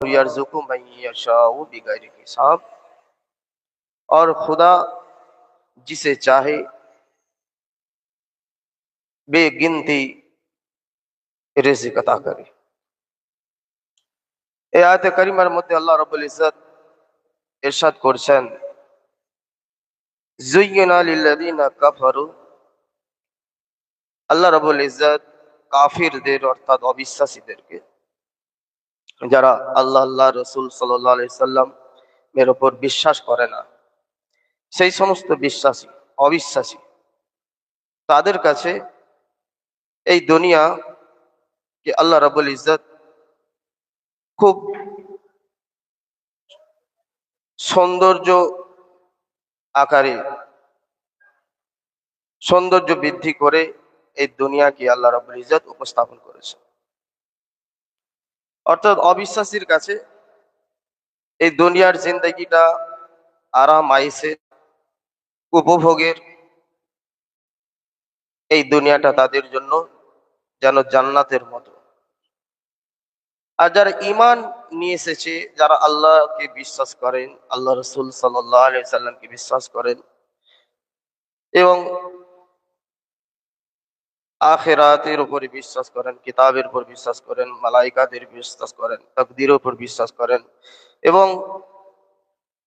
यरज़ुक़ु मन यशाउ बिगैरि हिसाब, और खुदा जिसे चाहे बेगिनती रिज़्क़ अता करे। এই আয়াতে কারিমার মধ্যে আল্লাহ রাব্বুল ইজ্জত ইরশাদ করছেন, যুয়্যিনা লিল্লাযিনা কাফারু, আল্লাহ রাব্বুল ইজ্জত কাফিরদের অর্থাৎ অবিশ্বাসীদেরকে, যারা আল্লাহ রাসূল সাল্লাল্লাহু আলাইহি সাল্লাম এর উপর বিশ্বাস করে না, সেই সমস্ত বিশ্বাসী অবিশ্বাসী তাদের কাছে এই দুনিয়া কে আল্লাহ রাব্বুল ইজ্জত খুব সৌন্দর্য আকারে সৌন্দর্য বৃদ্ধি করে এই দুনিয়াকে আল্লাহ রাব্বুল ইজ্জত উপস্থাপন করেছে। অর্থাৎ অবিশ্বাসীর কাছে এই দুনিয়ার জিন্দেগিটা আরাম আয়েসের উপভোগের, এই দুনিয়াটা তাদের জন্য যেন জান্নাতের মতো। আর যারা ঈমান নিয়ে এসেছে, যারা আল্লাহকে বিশ্বাস করেন, আল্লাহ রাসূল সাল্লাল্লাহু আলাইহি সাল্লামকে বিশ্বাস করেন এবং আখিরাতের উপরে বিশ্বাস করেন, কিতাবের উপর বিশ্বাস করেন, মালায়েকাদের বিশ্বাস করেন, তাকদীরের উপর বিশ্বাস করেন এবং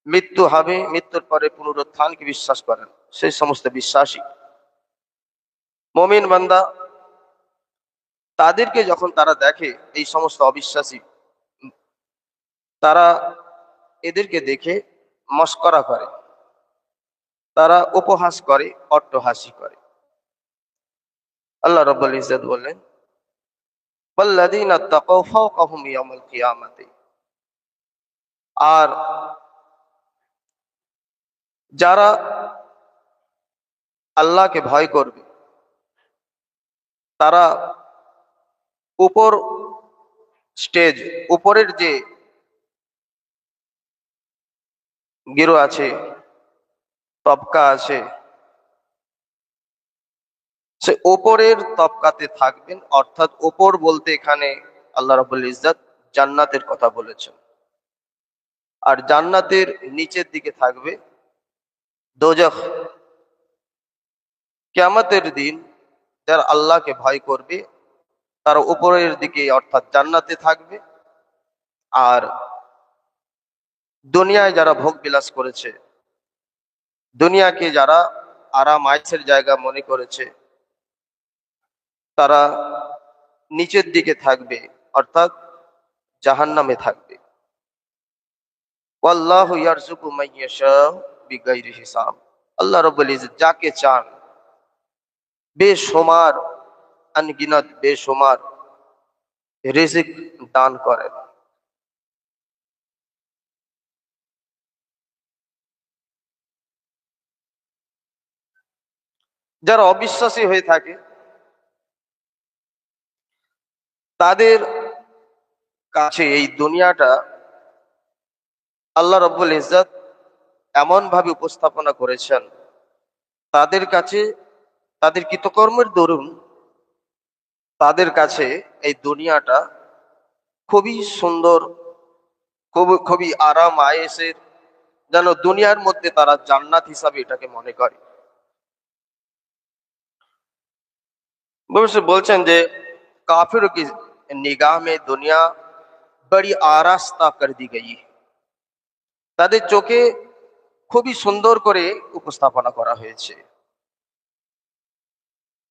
মৃত্যু হবে, মৃত্যুর পরে পুনরুত্থানকে বিশ্বাস করেন, সেই সমস্ত বিশ্বাসী মুমিন বান্দা, তাদেরকে যখন তারা দেখে, এই সমস্ত অবিশ্বাসী, তারা এদেরকে দেখে মস্করা করে, তারা উপহাস করে, অট্টহাসি করে। আল্লাহ রাব্বুল ইজ্জত বললেন, ওয়াল্লাযীনা তাকাউ ফাওকাহুম ইয়াওমাল কিয়ামাতি, আর যারা আল্লাহকে ভয় করবে, তারা উপর স্টেজ, উপরের যে গিরো আছে, তবকা আছে, সে ওপরের তবকাতে থাকবেন। অর্থাৎ ওপর বলতে এখানে আল্লাহ রাব্বুল ইজ্জত জান্নাতের কথা বলেছেন। আর জান্নাতের নিচের দিকে থাকবে দোজখ। কিয়ামতের দিন যারা আল্লাহকে ভয় করবে তারা উপরের দিকে অর্থাৎ জান্নাতে থাকবে, আর দুনিয়ায় যারা ভোগ বিলাস করেছে, দুনিয়াকে যারা আরাম আয়েসের জায়গা মনে করেছে, তারা নিচের দিকে থাকবে, অর্থাৎ জাহান্নামে থাকবে। ওয়াল্লাহু ইয়ারযুকু মান ইয়াশাউ বিগাইরি হিসাব, আল্লাহ রাব্বুল ইজ্জত যাকে চান বেশুমার, আনগিনাত বেশুমার রিজিক দান করেন। যারা অবিশ্বাসী হয়ে থাকে তাদের কাছে এই দুনিয়াটা আল্লাহ রাব্বুল ইজ্জত এমন ভাবে উপস্থাপনা করেছেন, তাদের কাছে তাদের কৃতকর্মের দরুন তাদের কাছে এই দুনিয়াটা খুবই সুন্দর, খুবই আরাম আয়েসের, যেন দুনিয়ার মধ্যে তারা জান্নাত হিসাবে এটাকে মনে করে। বলছেন যে কাফির কি নিগাহ মে দুনিয়া বড়ি আরাস্তা কর দি গই, তাদের চোখে খুবই সুন্দর করে উপস্থাপনা করা হয়েছে।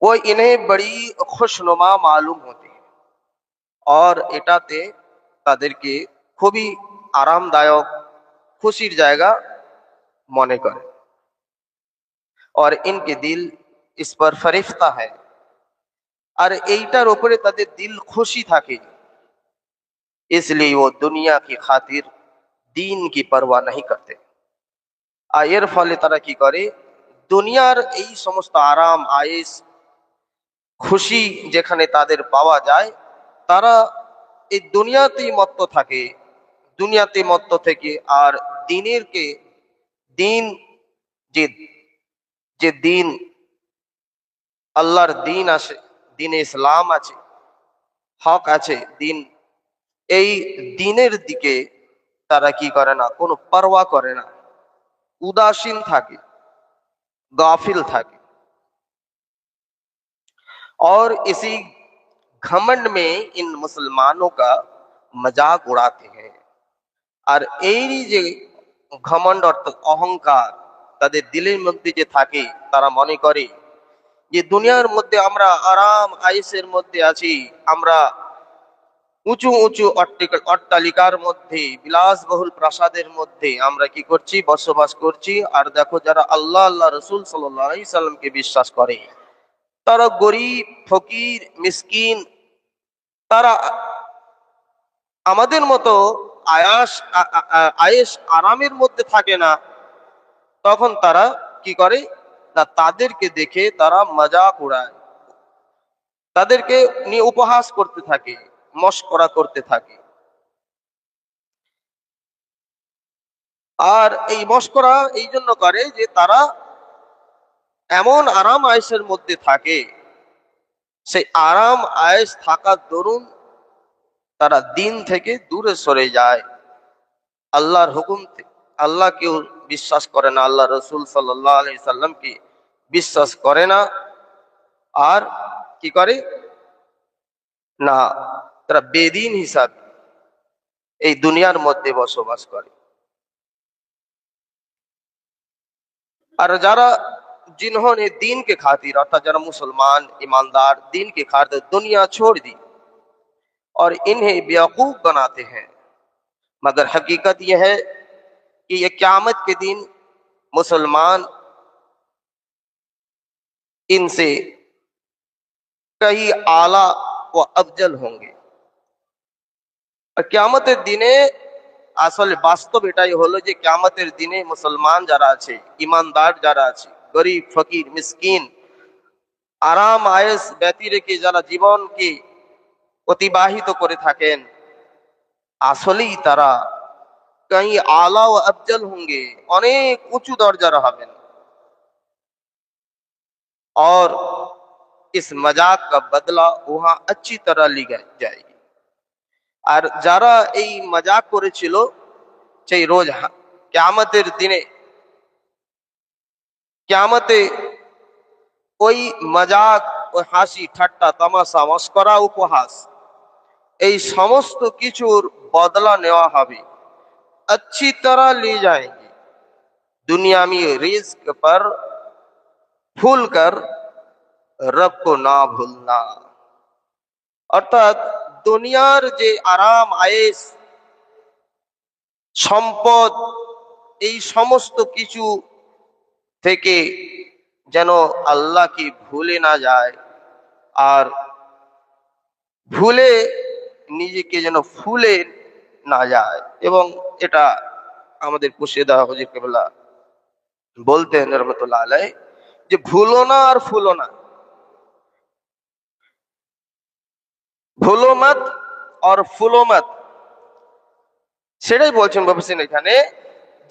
ও ইনহে বড়ি খুশনুমা মালুম হতে, আর এটাতে তাদেরকে খুবই আরামদায়ক, খুশির জায়গা মনে করে। और इनके दिल इस पर फरिफ्ता है, আর এইটার উপরে তাদের দিল খুশি থাকে, इसलिए वो दुनिया की खातिर दीन की परवाह नहीं करते। আর এর ফলে তারা কি করে, দুনিয়ার এই সমস্ত আরাম আয়েশ খুশি যেখানে তাদের পাওয়া যায়, তারা এই দুনিয়াতেই মত্ত থাকে, দুনিয়াতে মত্ত থেকে আর দিনের কে দিন, যে যে দিন আল্লাহর দিন আছে, দিনে ইসলাম আছে, হক আছে, দিন, এই দিনের দিকে তারা কি করে না, কোনো পারওয়া করে না, उदासीन থাকে, गाफिल থাকে। और इसी घमंड में इन मुसलमानों का मजाक उड़ाते हैं। আর এই যে ঘমন্ড অর্থাৎ অহংকার তাদের দিলের মধ্যে যে থাকে, তারা মনে করে যে দুনিয়ার মধ্যে আমরা আরাম আয়েশের মধ্যে আছি, আমরা উঁচু উঁচু অট্টালিকার মধ্যে, বিলাসবহুল প্রাসাদের মধ্যে আমরা কি করছি, বসবাস করছি। আর দেখো, যারা আল্লাহ আল্লাহ রসুল সাল্লাল্লাহু আলাইহি সাল্লামকে বিশ্বাস করে, তারা গরিব, ফকির, মিসকিন, তারা আমাদের মতো আয়েশ আরামের মধ্যে থাকে না। তখন তারা কি করে না, তাদেরকে দেখে তারা মজাক উড়ায়, তাদেরকে নিয়ে উপহাস করতে থাকে, মশকরা করতে থাকে। আর এই মশকরা এই জন্য করে যে তারা এমন আরাম আয়েশের মধ্যে থাকে, সেই আরাম আয়েশ থাকার দরুন তারা দিন থেকে দূরে সরে যায়, আল্লাহর হুকুম, আল্লাহকেও বিশ্বাস করে না, আল্লাহ রসুল সাল্লাল্লাহু আলাইহি সাল্লামকে বিশ্বাস করে না। আর কি করে না, তারা বেদিন হিসাবে এই দুনিয়ার মধ্যে বসবাস করে। और जरा जिन्होंने दीन के खातिर, अर्थात जरा मुसलमान ईमानदार दीन के खातिर दुनिया छोड़ दी और इन्हें बेवकूफ बनाते हैं, मगर हकीकत यह है कि यह क़यामत के दिन मुसलमान इनसे कई आला व अफजल होंगे। और क़यामतेर दिने আসলে বাস্তব এটাই হলো যে কিয়ামতের দিনে মুসলমান যারা আছে, ইমানদার যারা আছে, গরিব ফকির মিসকিন, আরাম আয়েশ ব্যতি রেখে যারা জীবনকে অতিবাহিত করে থাকেন, আসলেই তারা কই আলা ও আফজল होंगे, অনেক উঁচু দরজার হবেন। और इस मजाक का बदला वहां अच्छी तरह ली जाएगी। আর যারা এই মজাক করেছিল, সেই রোজ কিয়ামতের দিনে, কিয়ামতে ওই মজাক, ওই হাসি ঠাট্টা তামাশা মস্করা উপহাস, এই সমস্ত কিছুর বদলা নেওয়া হবে, अच्छी तरह ली जाएगी। दुनिया में रिज्क पर भूल कर रब को ना भूलना, অর্থাৎ দুনিয়ার যে আরাম আয়েশ সম্পদ, এই সমস্ত কিছু থেকে যেন আল্লাহকে ভুলে না যায়, আর ভুলে নিজেকে যেন ফুলে না যায়। এবং এটা আমাদের পুশিদা হুজুর কেবলা বলতেন রহমতুল্লাহ আলাইহি, যে ভুলো না আর ফুলো না, ভুলো মত আর ফুলো মত। সেটাই বলছেন বাবুসিন এখানে,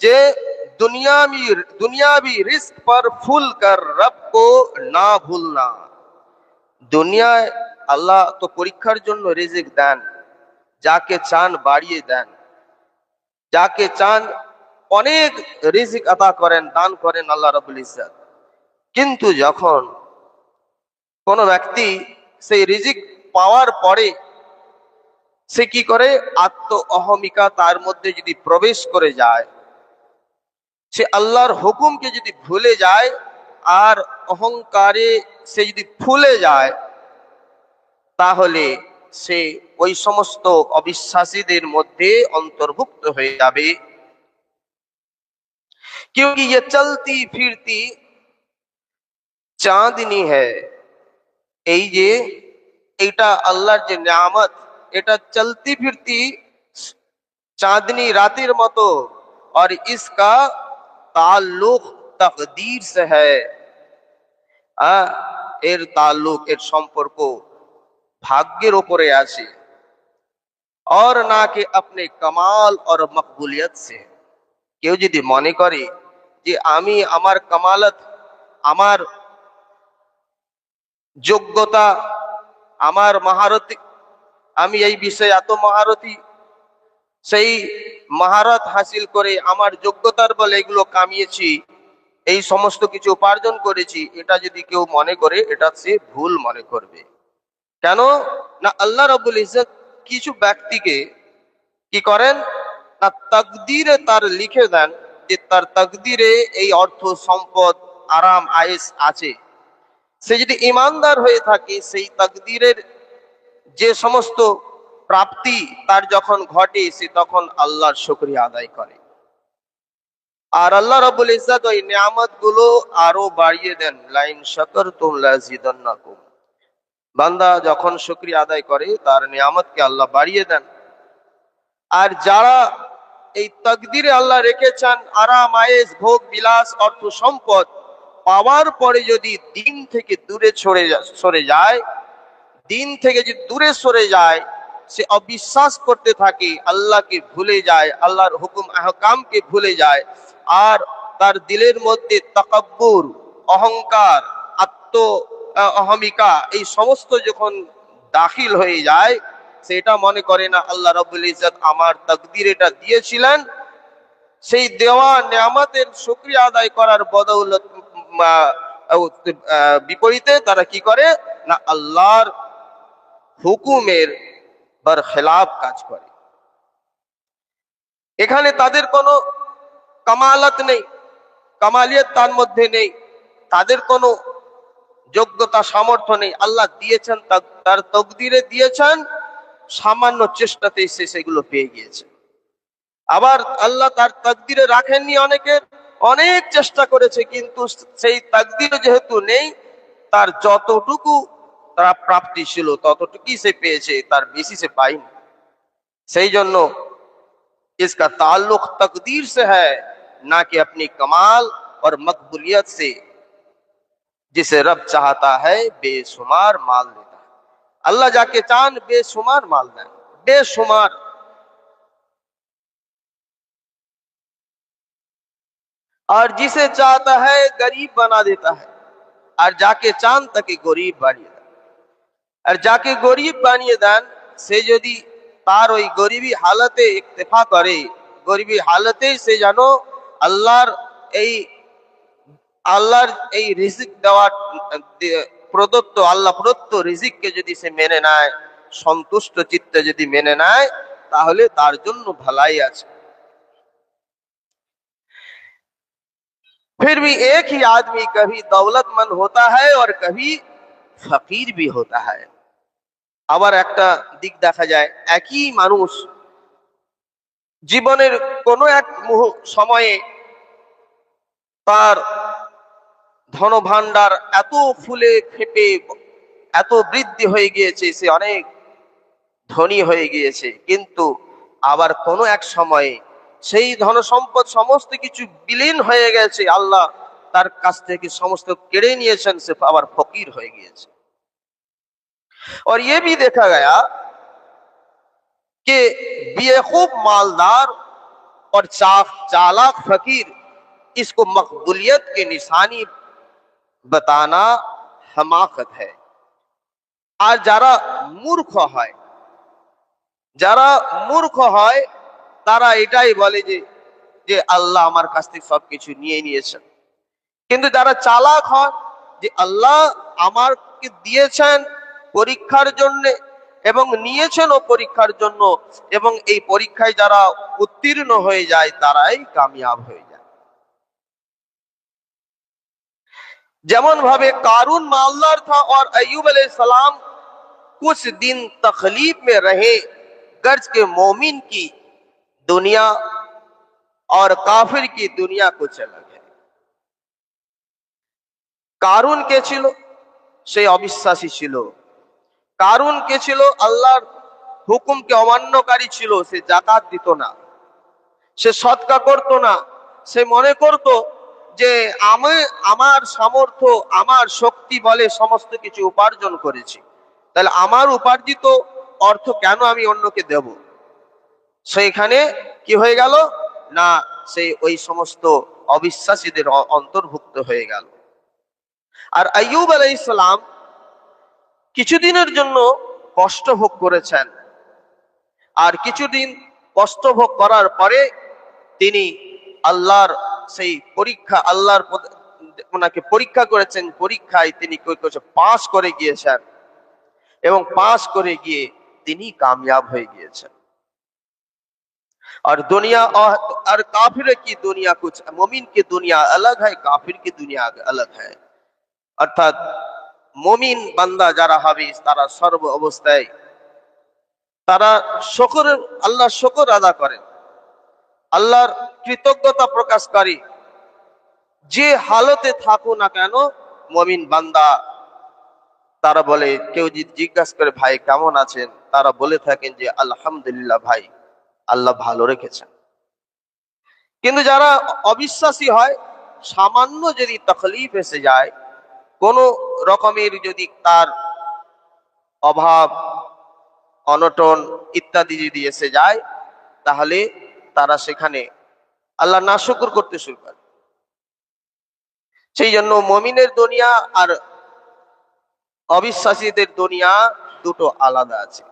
যে दुनियावी रिस्क पर फूल कर रब को ना भूलना। দুনিয়ায় আল্লাহ তো পরীক্ষার জন্য রিজিক দেন, যাকে চান বাড়িয়ে দেন, যাকে চান অনেক রিজিক আতা করেন, দান করেন আল্লাহ রাব্বুল ইজ্জত। কিন্তু যখন কোন ব্যক্তি সেই রিজিক পাওয়ার পরে সে কি করে, আত্ম অহমিকা তার মধ্যে যদি প্রবেশ করে যায়, সে আল্লাহর হুকুমকে যদি ভুলে যায়, আর অহংকারে সে যদি ফুলে যায়, তাহলে সে ওই সমস্ত অবিশ্বাসীদের মধ্যে অন্তর্ভুক্ত হয়ে যাবে। क्योंकि ये चलती फिरती চাঁদনি হ্যায়, এই যে এটা আল্লাহর যে নিয়ামত, এটা চলতি ফিরতি চাঁদনি রাতের মতো। और इसका ताल्लुक तकदीर से है, এর তাল্লুক, এর সম্পর্ক ভাগ্যের উপরে আছে। और না কে अपने कमाल और मकबूलियत से। কেউ যদি মনে করে যে আমি আমার কামালত, আমার যোগ্যতা, আমার মহারতি, আমি এই বিষয়ে এত মহারতি, সেই মহারত হাসিল করে আমার যোগ্যতার বলে এগুলো কামিয়েছি, এই সমস্ত কিছু উপার্জন করেছি, এটা যদি কেউ মনে করে, এটা সে ভুল মনে করবে। কেন না, আল্লাহ রাব্বুল ইজ্জত কিছু ব্যক্তিকে কি করেন না, তাকদীরে তার লিখে দেন যে তার তাকদীরে এই অর্থ সম্পদ আরাম আয়েশ আছে। সে যদি ইমানদার হয়ে থাকে, সেই তাকদীরের যে সমস্ত প্রাপ্তি তার যখন ঘটে, সে তখন আল্লাহর শুকরিয়া আদায় করে। আর আল্লাহ রাব্বুল ইজ্জত ওই নিয়ামত গুলো আরো বাড়িয়ে দেন, লাইন শাকারতুম লাযিদান্নাকুম। বান্দা যখন শুকরিয়া আদায় করে, তার নিয়ামতকে আল্লাহ বাড়িয়ে দেন। আর যারা এই তাকদীরে আল্লাহ রেখেছেন আরাম আয়েশ ভোগ বিলাস অর্থ সম্পদ, পাওয়ার পরে যদি দিন থেকে দূরে সরে যায়, দিন থেকে যদি দূরে সরে যায়, সে অবিশ্বাস করতে থাকে, আল্লাহকে ভুলে যায়, আল্লাহর হুকুম আহকামকে ভুলে যায়, আর তার দিলের মধ্যে তাকাব্বুর, অহংকার, আত্ম অহমিকা, এই সমস্ত যখন দাখিল হয়ে যায়, সেটা মনে করে না আল্লাহ রাব্বুল ইজ্জত আমার তাকদীর এটা দিয়েছিলেন, সেই দেওয়া নেয়ামতের শুকরিয়া আদায় করার বদৌলত বিপরীতে তারা কি করে না, আল্লাহর হুকুমের বরখেলাফ কাজ করে। এখানে তাদের কোনো কামালাত নেই, কামালিয়ত তার মধ্যে নেই, তাদের কোনো যোগ্যতা সামর্থ্য নেই। আল্লাহ দিয়েছেন, তার তকদিরে দিয়েছেন, সামান্য চেষ্টাতেই সে সেগুলো পেয়ে গিয়েছে। আবার আল্লাহ তার তাকদিরে রাখেননি, অনেকের অনেক চেষ্টা করেছে, কিন্তু সেই তাকদিরে যেহেতু নেই, তার যতটুকু তার প্রাপ্তি ছিল ততটুকুই সে পেয়েছে, তার বেশি সে পায়নি। সেই জন্য इसका ताल्लुक तकदीर से है, ना कि अपनी कमाल और मकबूलियत से। जिसे रब चाहता है बेशुमार माल देता है, अल्लाह जाके चान बेशुमार माल दें, बेशुमार। और जिसे चाहता है गरीब बना देता है, और जाके चांद तक गरीब बानिए दें। और जाके गरीब बानिए दें, से यदि তার ওই গরিবী হালতে ইক্তেফা করে, গরিবী হালতেই সে যেন আল্লাহর এই আল্লাহর এই রিজিক দেওয়া প্রদত্ত, আল্লাহ প্রদত্ত রিজিককে যদি সে মেনে নেয়, সন্তুষ্ট চিত্তে যদি মেনে নেয়, তাহলে তার জন্য ভালাই আছে। फिर भी एक ही आदमी कभी दौलतमंद होता है और कभी फकीर भी होता है। আবার একটা দিক দেখা যায়, একই মানুষ জীবনের কোনো এক সময়ে তার ধনভাণ্ডার এত ফুলে ফেপে এত বৃদ্ধি হয়ে গিয়েছে, সে অনেক ধনী হয়ে গিয়েছে, কিন্তু আবার কোনো এক সময়ে সেই ধন সম্পদ সমস্ত কিছু বিলীন হয়ে গেছে, আল্লাহ তার কাছ থেকে সমস্ত কেড়ে নিয়েছেন, সে আবার ফকির হয়ে গিয়েছে। और ये भी देखा गया कि बेवकूफ मालदार और चालाक फकीर, इसको मकबूलियत की निशानी बताना हमाकत है। আর যারা মূর্খ হয়, যারা মূর্খ হয়, তারা এটাই বলে যে যে আল্লাহ আমার কাছ থেকে সবকিছু নিয়ে নিয়েছেন। কিন্তু যারা চালাক হয়, যে আল্লাহ আমাকে দিয়েছেন পরীক্ষার জন্য, এবং নিয়েছেনও পরীক্ষার জন্য, এবং এই পরীক্ষায় যারা উত্তীর্ণ হয়ে যায় তারাই কামিয়াব হয়ে যায়। যেমন ভাবে কারুন मालदार था और अय्यूब अलैहिस्सलाम कुछ दिन तकलीफ में रहे, गर्ज के मोमिन की दुनिया और काफिर की दुनिया कुछ अलग है। কারুন কে ছিল? সে অবিশ্বাসী ছিল। কারুন কে ছিল? আল্লাহর হুকুমকে অমান্যকারী ছিল। সে যাকাত দিত না, সে সদকা করত না। সে মনে করত যে আমি আমার সামর্থ্য, আমার শক্তি বলে সমস্ত কিছু উপার্জন করেছি, তাহলে আমার উপার্জিত অর্থ কেন আমি অন্যকে দেব? সেইখানে কি হয়ে গেল না, সে ওই সমস্ত অবিশ্বাসীদের অন্তর্ভুক্ত হয়ে গেল। আর আইয়ুব আলাইহিস সালাম কিছুদিনের জন্য কষ্ট ভোগ করেছেন, আর কিছুদিন কষ্ট ভোগ করার পরে তিনি আল্লাহর সেই পরীক্ষা, আল্লাহর ওনাকে পরীক্ষা করেছেন, পরীক্ষায় তিনি পাস করে গিয়েছেন এবং পাস করে গিয়ে তিনি কামিয়াব হয়ে গিয়েছেন। और दुनिया और काफिर की दुनिया कुछ, मोमिन की दुनिया अलग है, काफिर की दुनिया अलग है। अर्थात मोमिन बंदा যারা হবে তারা সর্ব অবস্থায় তারা শুকর, আল্লাহর শুকর আদা করে, আল্লাহর কৃতজ্ঞতা প্রকাশ করে। যে হালতে থাকো না কেন মুমিন বান্দা, তারা বলে, কেউ যদি জিজ্ঞাসা করে ভাই কেমন আছেন, তারা বলে থাকেন যে আলহামদুলিল্লাহ ভাই, আল্লাহ ভালো রেখেছেন। কিন্তু যারা অবিশ্বাসী হয়, সামান্য যদি তকলিফ এসে যায়, কোন রকমের যদি তার অভাব অনটন ইত্যাদি যদি এসে যায়, তাহলে তারা সেখানে আল্লাহ নাশুকর করতে শুরু করে। সেই জন্য মুমিনের দুনিয়া আর অবিশ্বাসীদের দুনিয়া দুটো আলাদা আছে।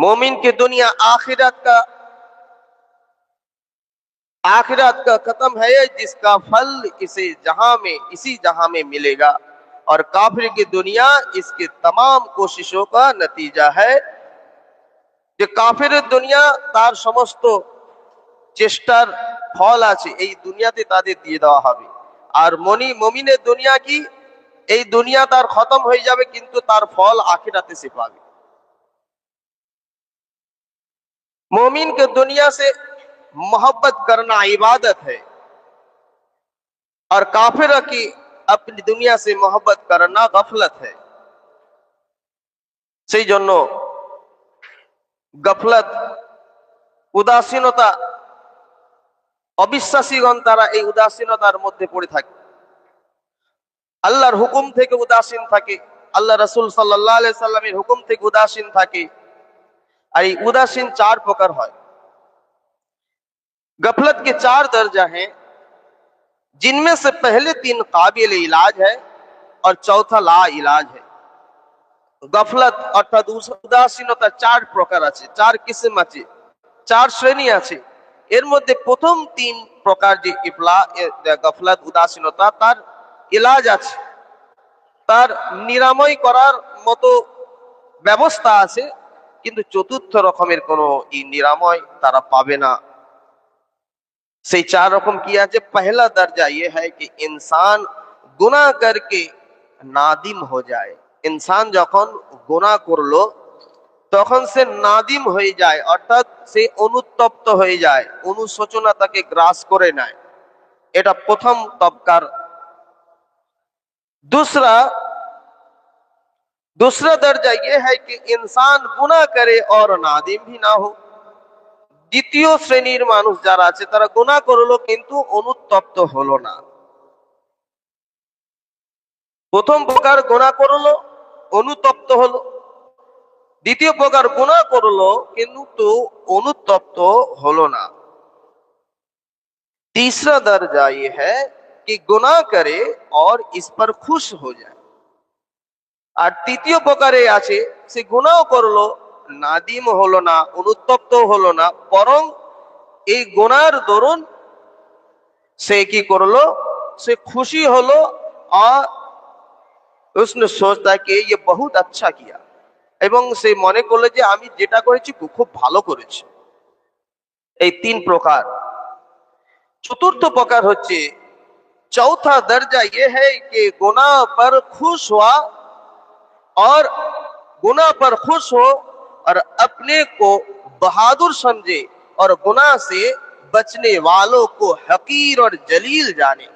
मोमिन की दुनिया आखिरत का खत्म है, जिसका फल इसी जहां में मिलेगा, और काफिर की दुनिया इसके तमाम कोशिशों का नतीजा है। যে কাফিরের দুনিয়া তার সমস্ত চেষ্টার ফল আছে এই দুনিয়াতে তাদের দিয়ে দেওয়া হবে, আর মুমিনের দুনিয়া কি, এই দুনিয়া তার খতম হয়ে যাবে কিন্তু তার ফল আখিরাতে সে পাবে। मोमिन के दुनिया से मोहब्बत करना इबादत है, और काफिर की अपनी दुनिया से मोहब्बत करना गफलत है। সেই জন্য গফলত, উদাসীনতা, অবিশ্বাসীগণ তারা এই উদাসীনতার মধ্যে পড়ে থাকে, আল্লাহর হুকুম থেকে উদাসীন থাকে, আল্লাহ রাসূল সাল্লাল্লাহু আলাইহি সাল্লামের হুকুম থেকে উদাসীন থাকে। और ये उदासीन चार प्रकार है। गफलत के चार दर्जा हैं, जिनमें से पहले तीन काबिल इलाज है और चौथा ला इलाज है। गफलत अर्थात उदासीनता चार प्रकार আছে, চার কিসম আছে, চার শ্রেণী আছে। এর মধ্যে প্রথম তিন প্রকার যে গফলত উদাসীনতা, তার ইলাজ আছে, তার নিরাময় করার মতো ব্যবস্থা আছে, কিন্তু চতুর্থ রকমের কোন নিরাময় তারা পাবে না। সেই চার রকম কি আছে? पहला दर्जा ये है कि इंसान गुनाह करके नादिम हो जाए। इंसान যখন গুনাহ করলো তখন সে নাদিম হয়ে যায়, অর্থাৎ সে অনুতপ্ত হয়ে যায়, অনুশোচনা তাকে গ্রাস করে নেয়। এটা প্রথম তবকার। दूसरा दर्जा यह है कि इंसान गुनाह करे और नादिम भी ना हो। দ্বিতীয় শ্রেণীর মানুষ যারা আছে তারা গুনাহ করলো কিন্তু অনুতপ্ত হলো না। প্রথম প্রকার গুনাহ করলো, অনুতপ্ত হলো। দ্বিতীয় প্রকার গুনাহ করলো কিন্তু অনুতপ্ত হলো না। तीसरा दर्जा ये है कि गुनाह करे और इस पर खुश हो जाए। আর তৃতীয় প্রকারে আছে সে গুনাহ করলো, নাদিম হলো না, অনুতপ্ত হলো না, বরং এই গুনার দরুন সে কি করলো, সে খুশি হলো, আর उसने सोचता कि ये बहुत अच्छा किया, এবং সে মনে করলো যে আমি যেটা করেছি খুব ভালো করেছি। এই তিন প্রকার। চতুর্থ প্রকার হচ্ছে, चौथा दर्जा ये है कि गुनाह पर खुश हुआ और गुनाह पर खुश हो और अपने को बहादुर समझे और गुनाह से बचने वालों को हकीर और जलील जाने।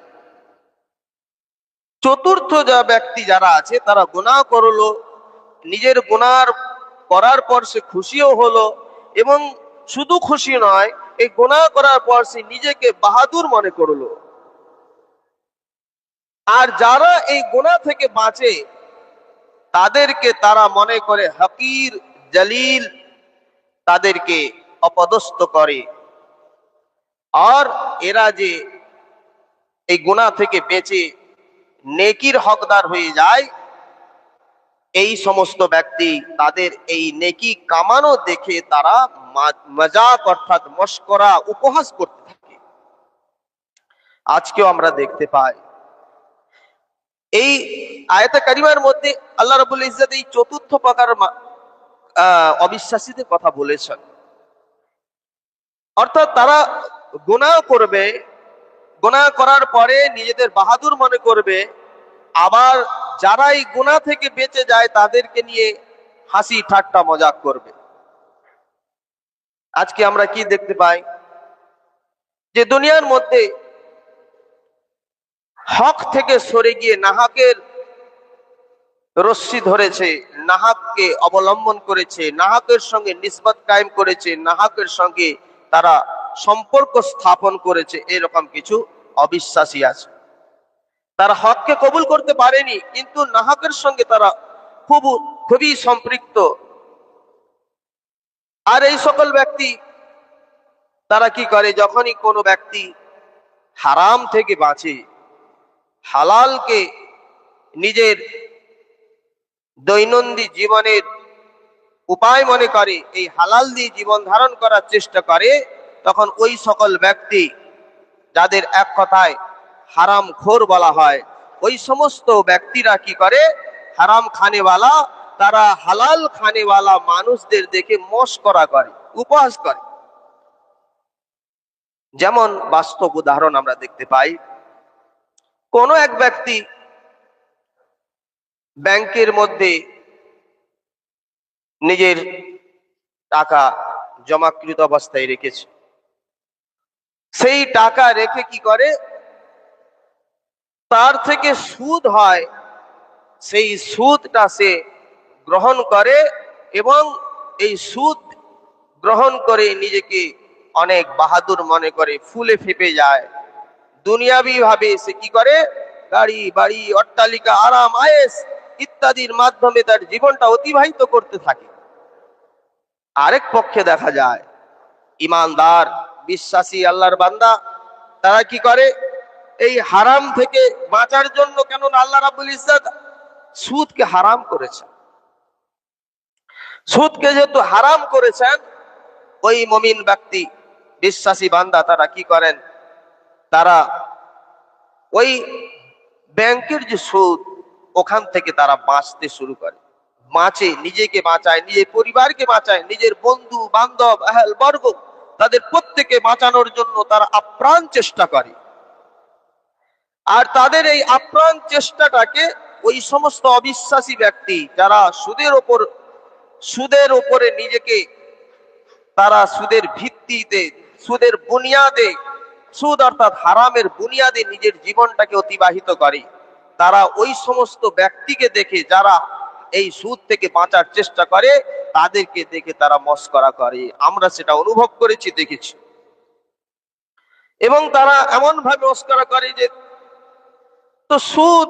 চতুর্থ যা ব্যক্তি যারা আছে তারা গুনাহ করলো, নিজের গুনাহ করার পর সে খুশিও হলো, এবং শুধু খুশি নয়, এই গুনাহ করার পর সে নিজেকে বাহাদুর মনে করলো। আর যারা এই গুনাহ থেকে বাঁচে তাদেরকে তারা মনে করে হকির, জলিল, তাদেরকে অপদস্থ করে। আর এরা যে এই গুনাহ থেকে বেঁচে নেকির হকদার হয়ে যায়, এই সমস্ত ব্যক্তি তাদের এই নেকি কামানো দেখে তারা মজাক অর্থাৎ মশকরা উপহাস করতে থাকে। আজকেও আমরা দেখতে পাই এই আয়াতে কারিমার মধ্যে আল্লাহ রাব্বুল ইজ্জত এই চতুর্থ প্রকার অবিশ্বাসীদের কথা বলেছেন। অর্থাৎ তারা গুনাহ করবে, গুনাহ করার পরে নিজেদের বাহাদুর মনে করবে, আবার যারা এই গুনাহ থেকে বেঁচে যায় তাদেরকে নিয়ে হাসি ঠাট্টা মজাক করবে। আজকে আমরা কি দেখতে পাই যে দুনিয়ার মধ্যে হক থেকে সরে গিয়ে নাহাকের রশ্মি ধরেছে, নাহাককে অবলম্বন করেছে, নাহাকের সঙ্গে নিসবত কায়েম করেছে, নাহাকের সঙ্গে তারা সম্পর্ক স্থাপন করেছে। এরকম কিছু অবিশ্বাসী আছে, তারা হককে কবুল করতে পারেনি কিন্তু নাহাকের সঙ্গে তারা খুবই সম্পৃক্ত। আর এই সকল ব্যক্তি তারা কি করে, যখনই কোনো ব্যক্তি হারাম থেকে বাঁচে, হালালকে নিজের দৈনন্দিন জীবনের উপায় মনে করে, এই হালাল দিয়ে জীবন ধারণ করার চেষ্টা করে, তখন ওই সকল ব্যক্তি যাদের এক কথায় হারাম খোর বলা হয়, ওই সমস্ত ব্যক্তিরা কি করে, হারাম খানেওয়ালা, তারা হালাল খানেওয়ালা মানুষদের দেখে মশকরা করে, উপহাস করে। যেমন বাস্তব উদাহরণ আমরা দেখতে পাই, কোন এক ব্যক্তি ব্যাংকের মধ্যে নিজের টাকা জমাকৃত অবস্থায় রেখেছে। সেই টাকা রেখে কি করে, তার থেকে সুদ হয়, সেই সুদটা সে গ্রহণ করে এবং এই সুদ গ্রহণ করে নিজেকে অনেক বাহাদুর মনে করে, ফুলে ফেপে যায়। দুনিয়াবি ভাবে সে কি করে, গাড়ি বাড়ি অট্টালিকা আরাম আয়েশ ইত্যাদির মাধ্যমে তার জীবনটা অতিবাহিত করতে থাকে। আরেক পক্ষে দেখা যায় ইমানদার বিশ্বাসী আল্লাহর বান্দা, তারা কি করে, এই হারাম থেকে বাঁচার জন্য, কেননা আল্লাহ রাব্বুল ইজ্জত সুদকে হারাম করেছেন, সুদকে যেহেতু হারাম করেছেন, ওই মুমিন ব্যক্তি বিশ্বাসী বান্দা তারা কি করেন, তারা ওই ব্যাংকের যে সুদ, ওখান থেকে তারা বাঁচতে শুরু করে, বাঁচে, নিজেকে বাঁচায়, নিজের পরিবারকে বাঁচায়, নিজের বন্ধু বান্ধব আহল বর্গ তাদের প্রত্যেকে বাঁচানোর জন্য তারা আপ্রাণ চেষ্টা করে। আর তাদের এই আপ্রাণ চেষ্টাটাকে ওই সমস্ত অবিশ্বাসী ব্যক্তি যারা সুদের উপরে নিজেকে, তারা সুদের ভিত্তিতে, সুদের বুনিয়াদে, সুদ অর্থাৎ হারামের বুনিয়াদে নিজের জীবনটাকে অতিবাহিত করে, তারা ওই সমস্ত ব্যক্তিকে দেখে যারা এই সুদ থেকে বাঁচার চেষ্টা করে, তাদেরকে দেখে তারা মশকরা করে। আমরা সেটা অনুভব করেছি, দেখেছি। এবং তারা এমন ভাবে মশকরা করে যে, তো সুদ,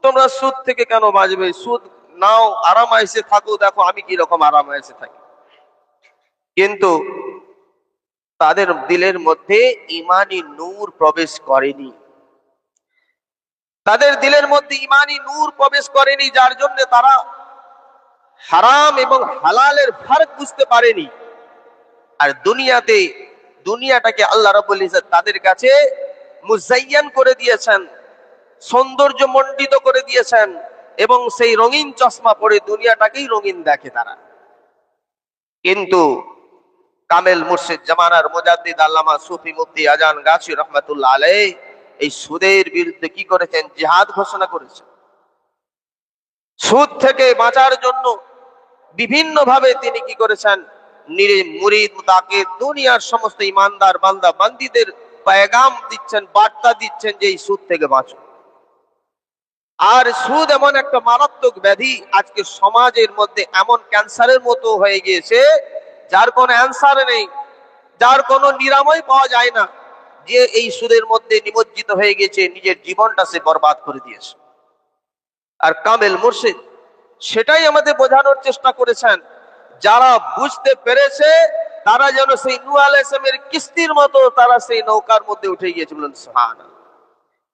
তোমরা সুদ থেকে কেন বাঁচবে, সুদ নাও, আরাম আয়েশে থাকো, দেখো আমি কি রকম আরাম আয়েশে থাকি। কিন্তু তাদের দিলের মধ্যে ইমানি নূর প্রবেশ করেনি, তাদের দিলের মধ্যে ইমানি নূর প্রবেশ করেনি, যার জন্য তারা হারাম এবং হালালের ফারাক বুঝতে পারেনি। আর দুনিয়াটাকে আল্লাহ রাব্বুল ইজ্জত তাদের কাছে মুজায়্যান করে দিয়েছেন, সৌন্দর্য মণ্ডিত করে দিয়েছেন, এবং সেই রঙিন চশমা পরে দুনিয়াটাকেই রঙিন দেখে তারা। কিন্তু কামেল মুর্শিদ জামানার মুজাদ্দিদ আল্লামা সুফি মুফতি আজান গাছি রহমাতুল্লাহ আলাইহি এই সুদের বিরুদ্ধে কি করেছেন, জিহাদ ঘোষণা করেছেন। সুদ থেকে বাঁচার জন্য বিভিন্ন ভাবে তিনি কি করেছেন, মুরিদ মুতাকিদ দুনিয়ার সমস্ত ইমানদার বান্দা বান্দীদের পেগাম দিচ্ছেন, বার্তা দিচ্ছেন যে এই সুদ থেকে বাঁচো। আর সুদ এমন একটা মারাত্মক ব্যাধি, আজকে সমাজের মধ্যে এমন ক্যান্সারের মতো হয়ে গিয়েছে, যার কোনো অ্যান্সার নেই, যার কোনো নিরাময় পাওয়া যায় না, যে এই সুদের মধ্যে নিমজ্জিত হয়ে গেছে, নিজের জীবনটা সে বরবাদ করে দিয়েছে। আর কামেল মুর্শিদ সেটাই আমাদের বোঝানোর চেষ্টা করেছেন, যারা বুঝতে পেরেছে তারা যেন সেই নূহ আলাইহিস সালামের কিস্তির মতো তারা সেই নৌকার মধ্যে উঠে গিয়েছে, বলেন সুবহানাল্লাহ।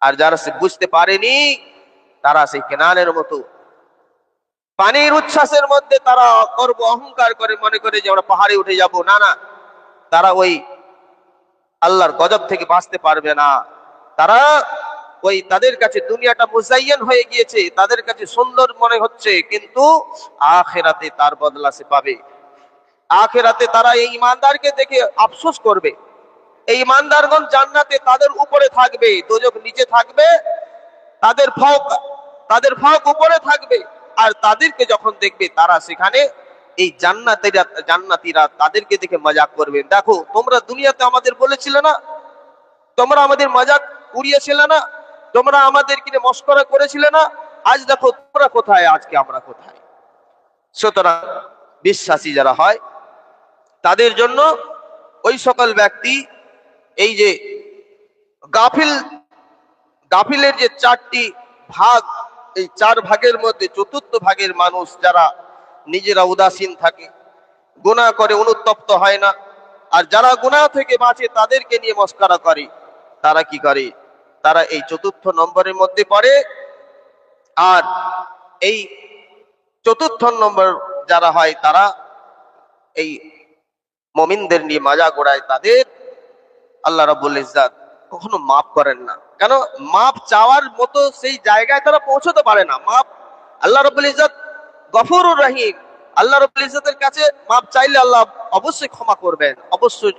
আর যারা সে বুঝতে পারেনি তারা সেই কেনানের মতো পানির উচ্ছ্বাসের মধ্যে তারা গর্ব অহংকার করে, মনে করে যে আমরা পাহাড়ে উঠে যাব। না না, তারা ওই আল্লাহর গজব থেকে বাঁচতে পারবে না। তারা ওই তাদের কাছে দুনিয়াটা মুজাইয়ান হয়ে গিয়েছে, তাদের কাছে সুন্দর মনে হচ্ছে, কিন্তু আখেরাতে তার বদলা সে পাবে। আখেরাতে তারা এই ইমানদারকে দেখে আফসোস করবে। এই ইমানদারগণ জান্নাতে তাদের উপরে থাকবে, দোজখ নিচে থাকবে, তাদের ফক তাদের ফক উপরে থাকবে। আর তাদেরকে যখন দেখবে তারা সেখানে এই জান্নাতীরা তাদেরকে দেখে মজাক করবে। দেখো, তোমরা দুনিয়াতে আমাদের বলেছিলে না, তোমরা আমাদের মজাক উড়িয়েছিলে না, তোমরা আমাদের কিনে মস্করা করেছিলে না, আজ দেখো তোমরা কোথায়, আজকে আমরা কোথায়। সুতরাং বিশ্বাসী যারা হয় তাদের জন্য ওই সকল ব্যক্তি, এই যে গাফিলের যে চারটি ভাগ, এই চার ভাগের মধ্যে চতুর্থ ভাগের মানুষ যারা নিজেরা উদাসীন থাকে, গুনাহ করে অনুতপ্ত হয় না, আর যারা গুনাহ থেকে বাঁচে তাদেরকে নিয়ে মস্করা করে, তারা কি করে, তারা এই চতুর্থ নম্বরের মধ্যে পড়ে। আর এই চতুর্থ নম্বর যারা হয় তারা এই মুমিনদের নিয়ে মজা গোড়ায়, তাদের আল্লাহ রাব্বুল ইজ্জাত কখনো মাফ করেন না। কেন? মাফ চাওয়ার মতো সেই জায়গায় তারা পৌঁছতে পারে না। মাফ, আল্লাহ রাব্বুল ইজ্জাত গফুরুর রহিম। আল্লাহ রাব্বুল ইজ্জাতের কাছে মাফ চাইলে আল্লাহ অবশ্যই ক্ষমা করবেন, অবশ্যই।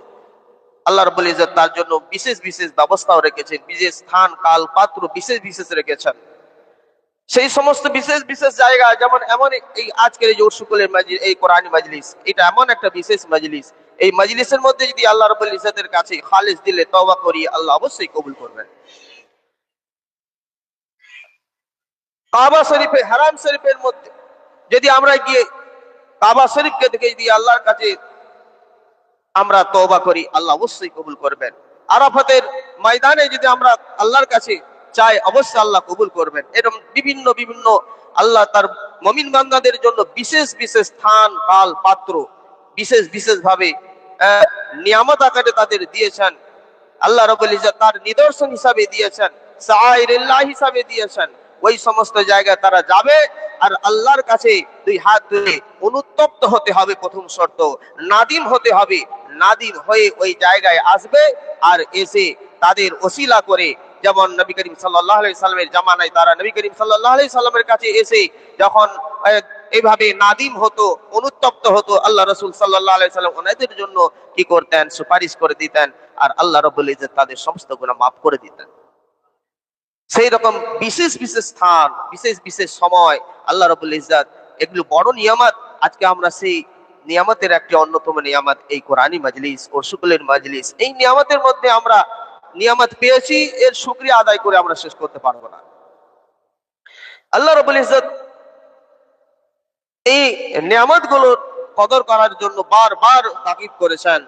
আল্লাহ রাব্বুল ইজ্জাত তার জন্য বিশেষ বিশেষ ব্যবস্থাও রেখেছেন, বিশেষ স্থান কাল পাত্র বিশেষ বিশেষ রেখেছেন। সেই সমস্ত বিশেষ বিশেষ জায়গা, যেমন এমন এই আজকের এই জোরসুকুলের মজলিস, এই কোরআনী মজলিস, এটা এমন একটা বিশেষ মজলিস। এই মজলিসের মধ্যে যদি আল্লাহ রাব্বুল ইজ্জাতের কাছে খালিস দিলে তওবা করি, আল্লাহ অবশ্যই কবুল করবেন। কাবা শরীফে, হারাম শরীফের মধ্যে যদি আমরা গিয়ে কাবা শরীফকে দেখে যদি আল্লাহর কাছে আমরা তওবা করি, আল্লাহ অবশ্যই কবুল করবেন। আরাফাতের ময়দানে যদি আমরা আল্লাহর কাছে চাই, অবশ্যই আল্লাহ কবুল করবেন। এরকম বিভিন্ন বিভিন্ন আল্লাহ তার মুমিন বান্দাদের জন্য বিশেষ বিশেষ স্থান কাল পাত্র বিশেষ বিশেষ ভাবে নিয়ামত আকারে তাদের দিয়েছেন। আল্লাহ রাব্বুল ইজ্জত তার নিদর্শন হিসাবে দিয়েছেন, শাআইরিল্লাহ হিসাবে দিয়েছেন। ওই সমস্ত জায়গায় তারা যাবে আর আল্লাহর কাছে দুই হাত তুলে অনুতপ্ত হতে হবে। প্রথম শর্ত, নাদিম হতে হবে। নাদিম হয়ে ওই জায়গায় আসবে, আর এসে তাদের ওসিলা করে, যেমন নবী করিম সাল্লাল্লাহু আলাইহি সাল্লামের জামানায় তারা নবী করিম সাল্লাল্লাহু আলাইহি সাল্লামের কাছে এসে যখন এইভাবে নাদিম হতো, অনুতপ্ত হতো, আল্লাহ রাসূল সাল্লাল্লাহু আলাইহি সাল্লাম ওনাদের জন্য কি করতেন? সুপারিশ করে দিতেন, আর আল্লাহ রাব্বুল ইজ্জত তাদের সমস্ত গুনাহ মাফ করে দিতেন। সেই রকম বিশেষ বিশেষ স্থান, বিশেষ বিশেষ সময় আল্লাহ রাব্বুল ইজ্জত, এগুলো বড় নিয়ামত। আজকে আমরা সেই নিয়ামতের একটি অন্যতম নিয়ামত এই কোরআনী মজলিস ও শুকুলের মজলিস। এই নিয়ামতের মধ্যে আমরা নিয়ামত পেয়েছি, এর শুকরিয়া আদায় করে আমরা শেষ করতে পারবো না। আল্লাহ রাব্বুল ইজ্জত এই নিয়ামত গুলোর কদর করার জন্য বারবার তাকিদ করেছেন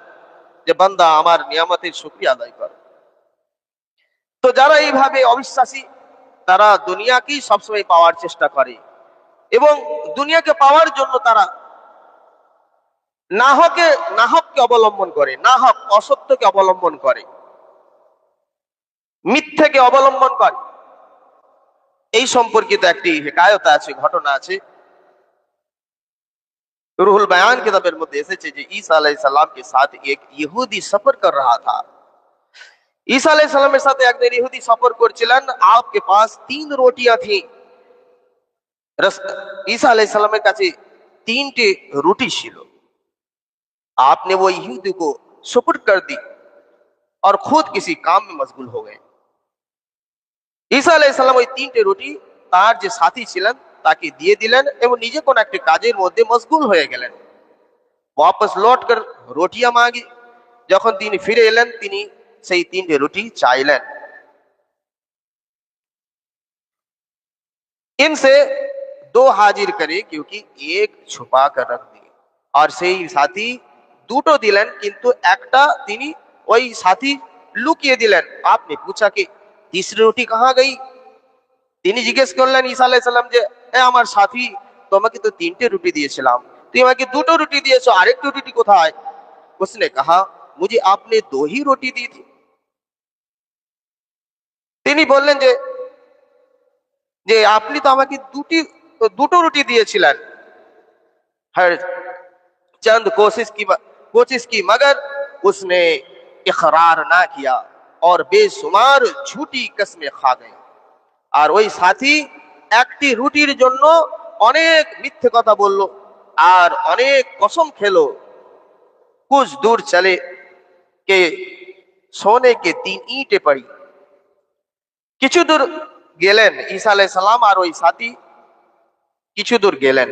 যে বান্দা আমার নিয়ামতের শুকরিয়া আদায় কর। তো যারা এইভাবে অবিশ্বাসী, তারা দুনিয়াকেই সবসময় পাওয়ার চেষ্টা করে, এবং দুনিয়াকে পাওয়ার জন্য তারা নাহককে অবলম্বন করে, নাহক অসত্যকে অবলম্বন করে, মিথ্যাকে অবলম্বন করে। এই সম্পর্কিত একটি হিকায়ত আছে, ঘটনা আছে। রুহুল बयान किताबेर মধ্যে এসেছে যে ঈসা আলাইহিস সালাম के साथ एक यहूदी सफर कर रहा था। ঈসা আলাইহিস সালামের সাথে একজন ইহুদি সফর করছিলেন। आपके पास 3 रोटियां थी। ঈসা আলাইহিস সালামের কাছে 3टे रोटी ছিল। आपने वो यहूदी को सुपुर्द कर दी और खुद किसी काम में मशगूल हो गए। ঈসা আলাইহিস সালাম ওই 3टे রুটি তার যে সাথী ছিলেন তাকে দিয়ে দিলেন এবং নিজে কোন একটা কাজের মধ্যে মশগুল হয়ে গেলেন। वापस लौटकर रोटियां मांगी। যখন তিনি ফিরে এলেন, তিনি সেই 3टे রুটি চাইলেন। इनसे 2 हाजिर करे क्योंकि एक छुपा कर रख दी। और সেই সাথী দুটো দিলেন, কিন্তু একটা তিনি ওই সাথী লুকিয়ে দিলেন। आपने पूछा कि तीसरी रोटी कहाँ गई? তিনি জিজ্ঞেস করলেন ঈসা আলাইহিস সালাম যে, এ আমার সাথী, তোমাকে তো 3টে রুটি দিয়েছিলাম, তুমি আমাকে দুটো রুটি দিয়েছো, আরেকটি রুটি কোথায়? उसने कहा मुझे आपने 2 ही रोटी दी थी। তিনি বললেন যে যে আপনি তো আমাকে তো দুটো রুটি দিয়েছিলেন। हर चंद कोशिश की मगर उसने इकरार ना किया और बेशुमार झूठी कस्में खा गए। আর ওই সাথী একটি রুটির জন্য অনেক মিথ্যে কথা বলল আর অনেক কসম খেলো। कुछ दूर चले के सोने के 3 ईंटें पड़ी। কিছু দূর গেলেন ঈসা আলাইহিস সালাম আর ওই সাথী কিছু দূর গেলেন,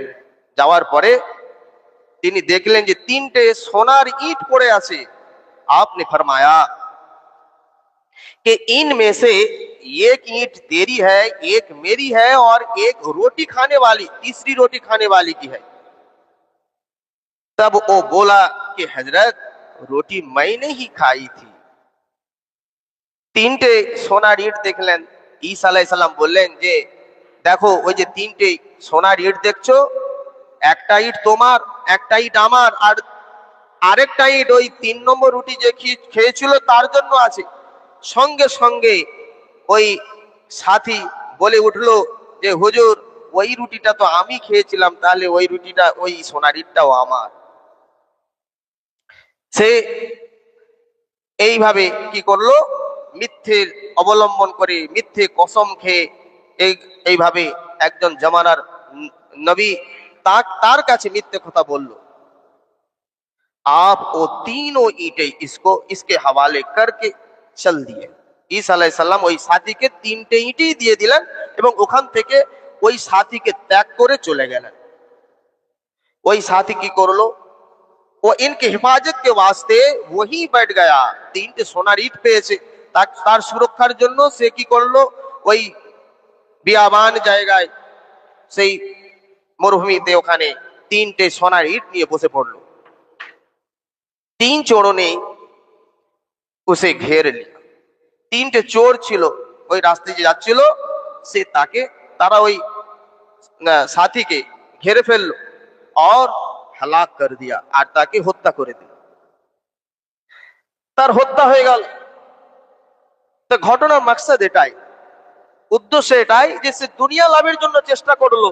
যাওয়ার পরে তিনি দেখলেন যে 3টে সোনার ইট পড়ে আছে। आपने फरमाया कि इनमें से एक ईंट तेरी है, एक मेरी है और एक रोटी खाने वाली, तीसरी रोटी खाने वाली की है। तब वो बोला कि हजरत रोटी मैंने ही खाई थी। 3টে সোনার ইট দেখলেন। ঈসা আলাইহিস সালাম বললেন যে দেখো ওই যে 3টে সোনার ইট দেখছো, একটা ইট তোমার, একটা ইট আমার, আর আরেকটা ইট ওই 3 নম্বর রুটি যে খেয়েছিল তার জন্য আছে। সঙ্গে সঙ্গে ওই সাথী বলে উঠলো যে হুজুর ওই রুটিটা তো আমি খেয়েছিলাম, তাহলে ওই রুটিটা ওই সোনার ইটটাও আমার। সে এইভাবে কি করলো, মিথ্যের অবলম্বন করে মিথ্যে কসম খেয়ে এইভাবে একজন জামানার নবী তার কাছে মিথ্যে কথা বলল। आप वो तीनों ईंटें इसको इसके हवाले करके चल दिए। ঈসা আলাইহিস সালাম ওই সাথীকে 3টে ইটই দিয়ে দিলেন এবং ওখান থেকে ওই সাথীকে ত্যাগ করে চলে গেলেন। ওই সাথী কি করলো, वो इनके हिफाजत के वास्ते वही बैठ गया। 3টে সোনার ইট পেয়েছে, তার সুরক্ষার জন্য সে কি করলো, ওই বিয়াবান জায়গায় সেই মরুভূমিতে ওখানে 3টে সোনার ইট নিয়ে বসে পড়লো। 3 চোरों ने उसे घेर लिया। 3টে চোর ছিল ওই রাস্তায় যে যাচ্ছিল, সে তারা ওই সাথীকে ঘিরে ফেললো और হালাক कर दिया, আর তাকে হত্যা করে দিল। তার হত্যা হয়ে গেল। তো ঘটনার মাকসাদ এটাই, উদ্দেশ্য এটাই যে সে দুনিয়া লাভের জন্য চেষ্টা করলো,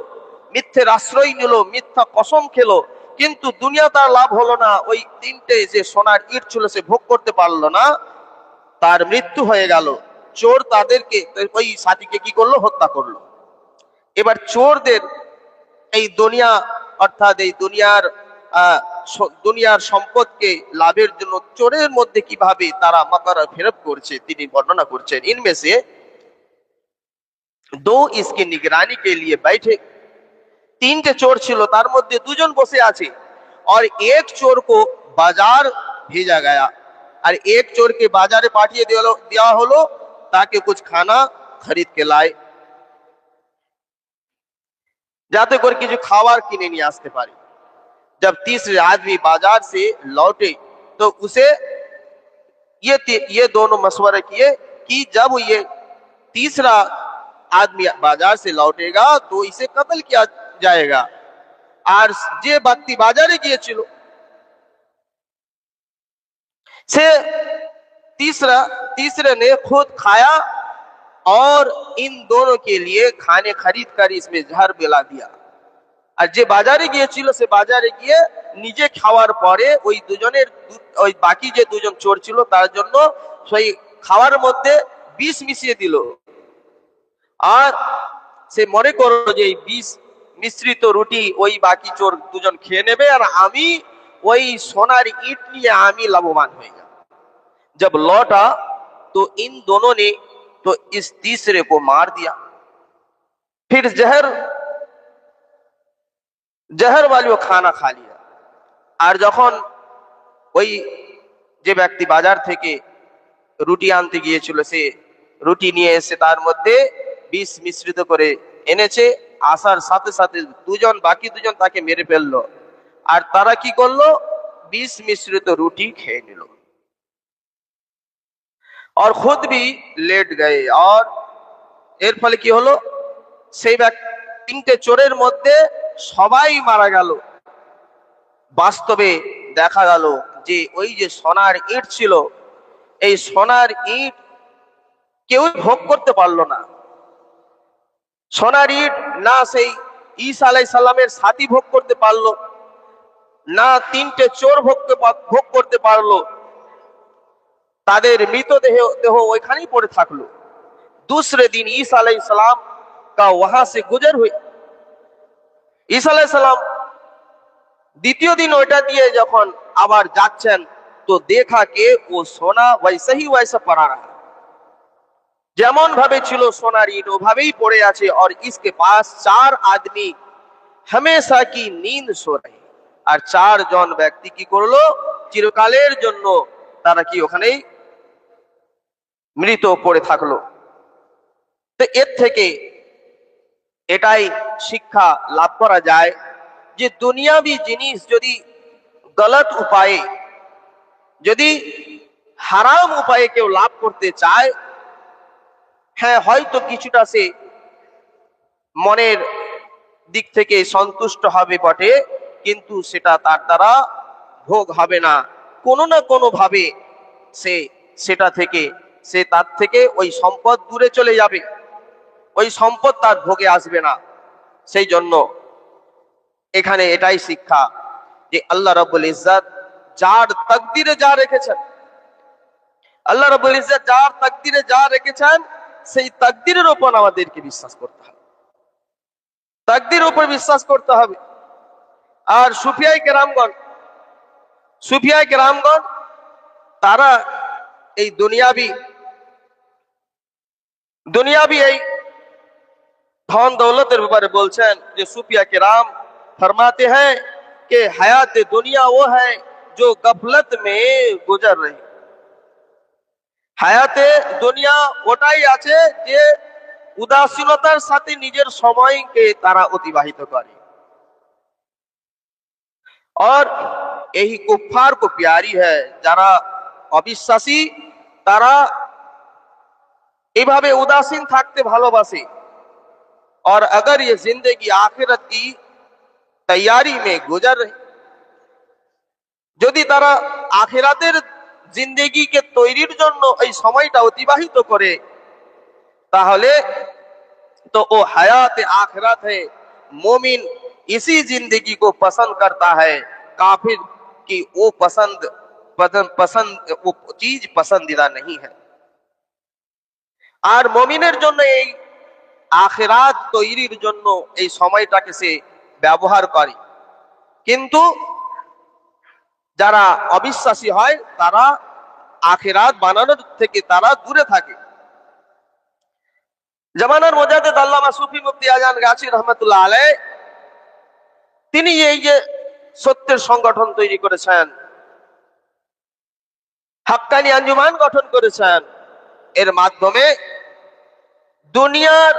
মিথ্যের আশ্রয় নিল, মিথ্যা কসম খেলো, কিন্তু দুনিয়া তার লাভ হলো না। ওই 3টে যে সোনার ইট ছিল সে ভোগ করতে পারলো না, তার মৃত্যু হয়ে গেল। চোর তাদেরকে ওই সাথীকে কি করলো, হত্যা করলো। এবার চোরদের এই দুনিয়া অর্থাৎ এই দুনিয়ার সম্পদকে লাভের জন্য চোরের মধ্যে কিভাবে তারা মাকারা ফেরত করছে তিনি বর্ণনা করছেন। इनमें से 2 इसकी निगरानी के लिए बैठे। 3টে চোর ছিল, তার মধ্যে 2জন বসে আছে। और एक चोर को बाजार भेजा गया, और एक चोर के बाजारे पाठिए दिया हलो ताकि कुछ खाना खरीद के लाए, যাতে করে কিছু খাবার কিনে নিয়ে আসতে পারে। जब तीसरे आदमी बाजार से लौटे तो उसे ये दोनों मशवरा किए कि जब ये तीसरा आदमी बाजार से लौटेगा तो इसे कत्ल किया जाएगा। আর যে ব্যক্তি বাজারে গিয়েছিল से तीसरे ने खुद खाया और इन दोनों के लिए खाने खरीद कर इसमें जहर मिला दिया। আর যে বাজারে গিয়েছিল সে বাজারে গিয়ে নিজে খাওয়ার পরে ওই দুজনের ওই বাকি যে 2জন চোর ছিল তার জন্য সেই খাওয়ার মধ্যে বিষ মিশিয়ে দিল। আর সে মনে করলো যে এই বিষ মিশ্রিত রুটি ওই বাকি চোর 2জন খেয়ে নেবে আর আমি ওই সোনার ইট নিয়ে আমি লাভবান হয়ে যাব। जब लौटा तो इन दोनों ने तो इस तीसरे को मार दिया। फिर जहर वाली वो खाना खा लिया। আর যখন ওই যে ব্যক্তি বাজার থেকে রুটি আনতে গিয়েছিল সে রুটি নিয়ে এসে তার মধ্যে বিষ মিশ্রিত করে এনেছে, আসার সাথে সাথে বাকি দুজন তাকে মেরে ফেললো। আর তারা কি করলো, বিষ মিশ্রিত রুটি খেয়ে নিল और खुद भी लेट गए। और এর ফলে কি হলো, সেই 3টে চোরের মধ্যে সবাই মারা গেল। বাস্তবে দেখা গেল যে ওই যে সোনার ইট ছিল, এই সোনার ইট কেউ ভোগ করতে পারলো না। সোনার ইট না সেই ঈসা আলাইহিস সালামের সাথী ভোগ করতে পারলো না, তিনটে চোর ভোগ করতে পারলো, তাদের মৃতদেহ দেহ ওইখানেই পড়ে থাকলো। दूसरे दिन ईसा अलैहिस्सलाम का वहां से गुजर हुई। ঈসা अलैहिस्सलाम দ্বিতীয় দিন ওইটা দিয়ে যখন আবার যাচ্ছেন তো দেখা কে ও সোনা वैसे ही वैसा पड़ा रहा, যেমন ভাবে ছিল সোনার ইট ওভাবেই পড়ে আছে। और इसके पास 4 आदमी हमेशा की नींद सो रहे, আর 4 জন ব্যক্তি কি করলো, চিরকালের জন্য তারা কি ওখানেই মৃত পড়ে থাকলো। তো এর থেকে এটাই শিক্ষা লাভ করা যায় যে দুনিয়াবি জিনিস যদি গলত উপায়ে, যদি হারাম উপায়ে কেউ লাভ করতে চায়, হ্যাঁ হয়তো কিছুটা সে মনের দিক থেকে সন্তুষ্ট হবে বটে, কিন্তু সেটা তার দ্বারা ভোগ হবে না। কোনো না কোনো ভাবে সেটা থেকে তার থেকে ওই সম্পদ দূরে চলে যাবে, ওই সম্পদ তার ভোগে আসবে না। সেই জন্য এখানে এটাই শিক্ষা যে আল্লাহ রাব্বুল ইজ্জত যার তাকদীরে যা রেখেছেন, আল্লাহ রাব্বুল ইজ্জত যার তাকদীরে যা রেখেছেন সেই তাকদীরের উপর আমাদেরকে বিশ্বাস করতে হবে, তাকদীরের উপর বিশ্বাস করতে হবে। আর সুফিয়ায়ে কেরামগণ তারা এই দুনিয়াবি এই धन दौलतेर ব্যাপারে বলছেন যে সুফিয়া কেরাম फरमाते हैं कि हयात दुनिया वो है जो गफलत में गुजर रही। হায়াতে দুনিয়া ওটাই আছে যে উদাসীনতার সাথে নিজের সময়কে তারা অতিবাহিত করে। और यही कुफ्फार को प्यारी है, যারা অবিশ্বাসী তারা এভাবে উদাসীন থাকতে ভালোবাসে। और अगर ये जिंदगी आखिरत की तैयारी में गुजर रही, যদি তারা আখিরাতের জিন্দেগিকে তৈরির জন্য এই সময়টা অতিবাহিত করে, তাহলে तो वो हयात आखिरत है। मोमिन इसी जिंदगी को पसंद करता है, काफिर की वो वो चीज पसंदीदा नहीं है। আর মুমিনের জন্য এই আখিরাত তৈরির জন্য এই সময়টাকে সে ব্যবহার করে, কিন্তু যারা অবিশ্বাসী হয় তারা আখিরাত বানানোর থেকে তারা দূরে থাকে। জামানার মুজাদ্দিদ আল্লামা সুফি মুফতি আজান গাছি রহমাতুল্লাহ আলাইহ তিনি এই যে সত্যের সংগঠন তৈরি করেছেন, হাক্কানি আঞ্জুমান গঠন করেছেন, এর মাধ্যমে দুনিয়ার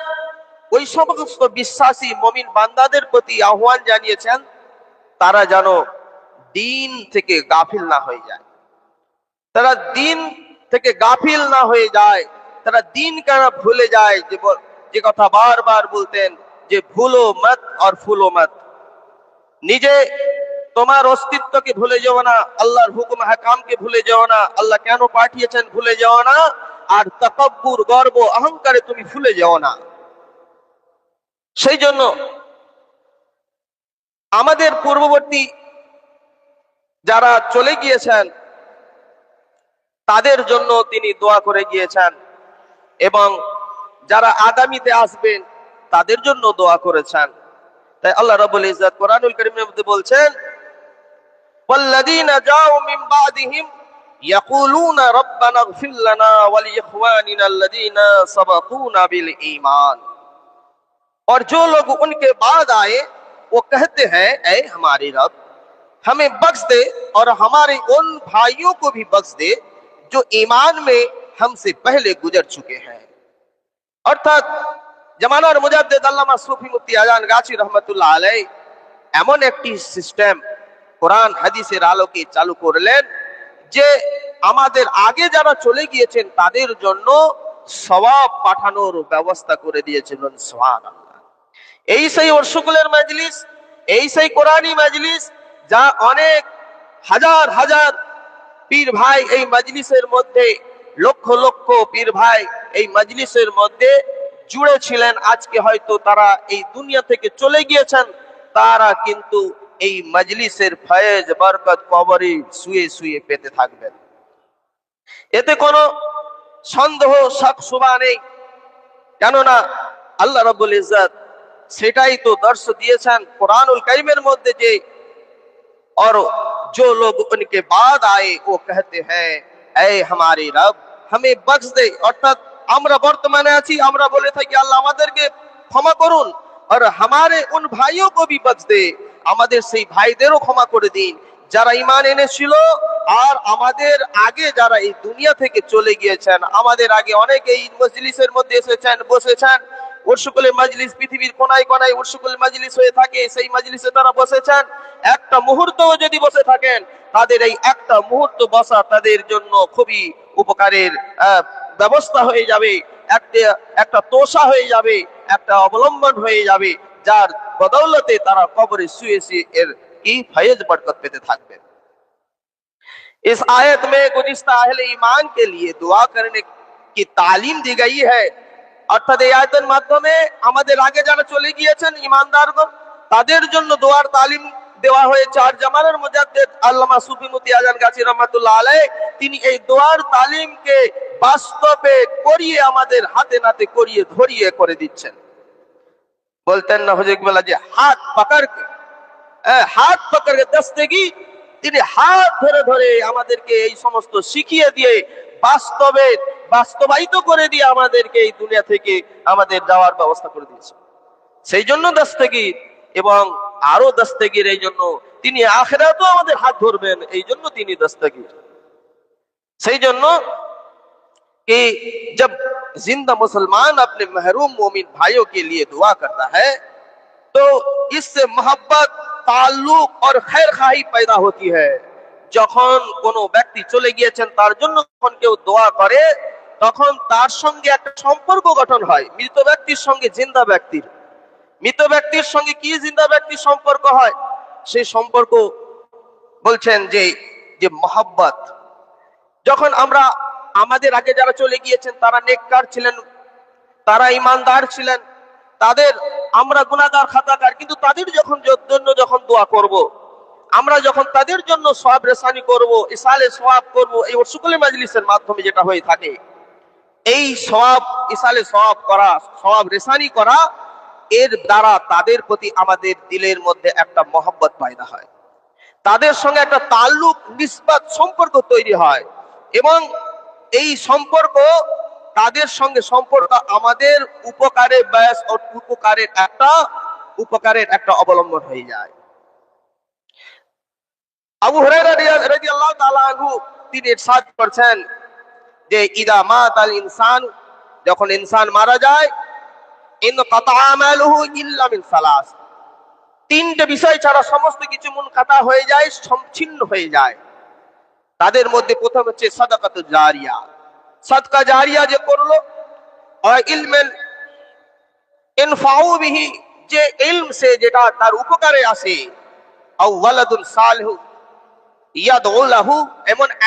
ওই সমস্ত বিশ্বাসী মুমিন বান্দাদের প্রতি আহ্বান জানিয়েছেন তারা যেন দিন থেকে গাফিল না হয়ে যায়, তারা দিন থেকে গাফিল না হয়ে যায়, তারা দিন কেন ভুলে যায়। যে কথা বারবার বলতেন যে ভুলো মত আর ফুলো মত, নিজে তোমার অস্তিত্বকে ভুলে যাও না, আল্লাহর হুকুম হাকামকে ভুলে যাও না, আল্লাহ কেন পাঠিয়েছেন ভুলে যাও না, আর তাকাব্বুর গর্ব অহংকারে তুমি ভুলে যাও না। সেই জন্য আমাদের পূর্ববর্তী যারা চলে গিয়েছেন তাদের জন্য তিনি দোয়া করে গিয়েছেন, এবং যারা আগামীতে আসবেন তাদের জন্য দোয়া করেছেন। তাই আল্লাহ রাব্বুল ইজ্জত কোরআনুল কারীমের মধ্যে বলছেন ওয়াল্লাযীনা জাউ মিন বা'দিহিম ইয়াকুলুনা রাব্বানা ইগফির লানা ওয়া লিইখওয়ানিনা আল্লাযীনা সাবাকুনা বিল ঈমান। और जो लोग उनके बाद आए वो कहते हैं ऐ हमारे रब हमें बख्श दे और हमारे उन भाइयों को भी बख्श दे जो ईमान में हमसे पहले गुजर चुके हैं। अर्थात জামানার মুজাদ্দিদ আল্লামা সুফি মুফতি আজান গাছি রহমাতুল্লাহ আলাইহ এমন একটি সিস্টেম কোরআন হাদিসের আলোকে চালু করলেন যে আমাদের আগে যারা চলে গিয়েছেন তাদের জন্য সওয়াব পাঠানোর ব্যবস্থা করে দিয়েছেন। সুবহানাল্লাহ। এই সেই ওরসুকুলের মজলিস, এই সেই কোরআনী মজলিস যা অনেক হাজার হাজার পীর ভাই এই মজলিসের মধ্যে, লক্ষ লক্ষ পীর ভাই এই মজলিসের মধ্যে জুড়ে ছিলেন, আজকে হয়তো তারা এই দুনিয়া থেকে চলে গিয়েছেন, তারা কিন্তু এই মজলিসের ফয়েজ বরকত কবরে শুয়ে শুয়ে পেতে থাকবেন। এতে কোনো সন্দেহ শক শুবা নেই, কেননা আল্লাহ রাব্বুল ইজ্জত সেটাই তো দর্শ দিয়েছেন কুরআনুল কারীমের মধ্যে যে और जो लोग उनके बाद आए वो कहते हैं ऐ हमारे रब हमें बख्श दे, অর্থাৎ আমরা বর্তমানে আছি, আমরা বলে থাকি আল্লাহ আমাদেরকে ক্ষমা করুন, আর हमारे उन भाइयों को भी बख्श दे, আমাদের সেই ভাইদেরও ক্ষমা করে দিন যারা ঈমান এনেছিল আর আমাদের আগে যারা এই দুনিয়া থেকে চলে গিয়েছেন। আমাদের আগে অনেকে এই মজলিসের মধ্যে এসেছেন, বসেছেন। উরসুকুল মজলিস পৃথিবীর কোনায় কোনায় উরসুকুল মজলিস হয়ে থাকে, সেই মজলিসে তারা বসেছেন। একটা মুহূর্তও যদি বসে থাকেন, তাদের এই একটা মুহূর্ত বসা তাদের জন্য খুবই উপকারের ব্যবস্থা হয়ে যাবে, একটা তোষা হয়ে যাবে, একটা অবলম্বন হয়ে যাবে, যার বদৌলতে তারা কবরে শুয়ে শুয়ে এর কি ফয়েজ বরকত পেতে থাকবে। इस आयत में गुज़िश्ता अहले ईमान के लिए दुआ करने की तालीम दी गई है, অর্থাৎ এই আয়াতের মাধ্যমে আমাদের আগে যারা চলে গিয়েছেন ঈমানদারগণ তাদের জন্য দোয়ার তালিম দেওয়া হয়েছে। আর জামানের মুজাদ্দিদ আল্লামা সুফি মুফতি আজান গাছি রহমাতুল্লাহ আলাইহি তিনি এই দোয়ার তালিমকে বাস্তবে করিয়ে আমাদের হাতে নাতে করিয়ে ধরিয়ে করে দিচ্ছেন। বলতেন না হুজুর বলা যে হাত পাকড় কে দস্তগি, তিনি হাত ধরে ধরে আমাদেরকে এই সমস্ত শিখিয়ে দিয়ে বাস্তবায়িত করে দিয়ে আমাদেরকে এই দুনিয়া থেকে আমাদের যাওয়ার ব্যবস্থা করে দিয়েছে। সেই জন্য দস্তগীর, এবং আরো দস্তগীর এই জন্য তিনি আখিরাতেও আমাদের হাত ধরবেন, এই জন্য তিনি দস্তগীর। সেই জন্য कि जब जिंदा मुसलमान अपने महरूम मोमिन भाइयों के लिए दुआ करता है तो इससे मोहब्बत, ताल्लुक और खैर खाही पैदा होती है। যখন কোনো ব্যক্তি চলে গিয়েছেন তার জন্য যখন কেউ দোয়া করে তখন তার সঙ্গে একটা সম্পর্ক গঠন হয়, মৃত ব্যক্তির সঙ্গে জিন্দা ব্যক্তির। মৃত ব্যক্তির সঙ্গে কি জিন্দা ব্যক্তির সম্পর্ক হয়? সেই সম্পর্ক বলছেন যে মোহাব্বত। যখন আমরা আমাদের আগে যারা চলে গিয়েছেন তারা নেককার ছিলেন, তারা ঈমানদার ছিলেন, তাদের আমরা গুনাহগার খাতাকার, কিন্তু তাদের জন্য যখন দোয়া করব, আমরা যখন তাদের জন্য সওয়াব রেসানি করব, ইসালে সওয়াব করব, এই উরসুকুল মাজলিসের মাধ্যমে যেটা হয়ে থাকে, এই সওয়াব ইসালে সওয়াব করা, সওয়াব রেসানি করা, এর দ্বারা তাদের প্রতি আমাদের দিলের মধ্যে একটা মহব্বত পয়দা হয়, তাদের সঙ্গে একটা তাল্লুক, নিসবত, সম্পর্ক তৈরি হয়, এবং এই সম্পর্ক, তাদের সঙ্গে সম্পর্ক আমাদের উপকারে ব্যাস ও উপকারের একটা অবলম্বন হয়ে যায়। আবু হুরায়রা রাদিয়াল্লাহু তাআলা আনহু তিনি ইরশাদ করেছেন যে ইদা মাতাল ইনসান, যখন ইনসান মারা যায়, ইনকাতা আমালুহু ইল্লা মিন সালাস, তিনটে বিষয় ছাড়া সমস্ত কিছু মুনকাতা হয়ে যায়, ছিন্ন হয়ে যায়। তাদের মধ্যে প্রথম হচ্ছে সাদাকাতু জারিয়া, সাদকা জারিয়া যে করলো, আর ইলমেন ইনফাউ বিহি, যে ইলম সে যেটা তার উপকারে আসে, আও ওয়ালাদুন সালিহু ইয়াদউ লাহু,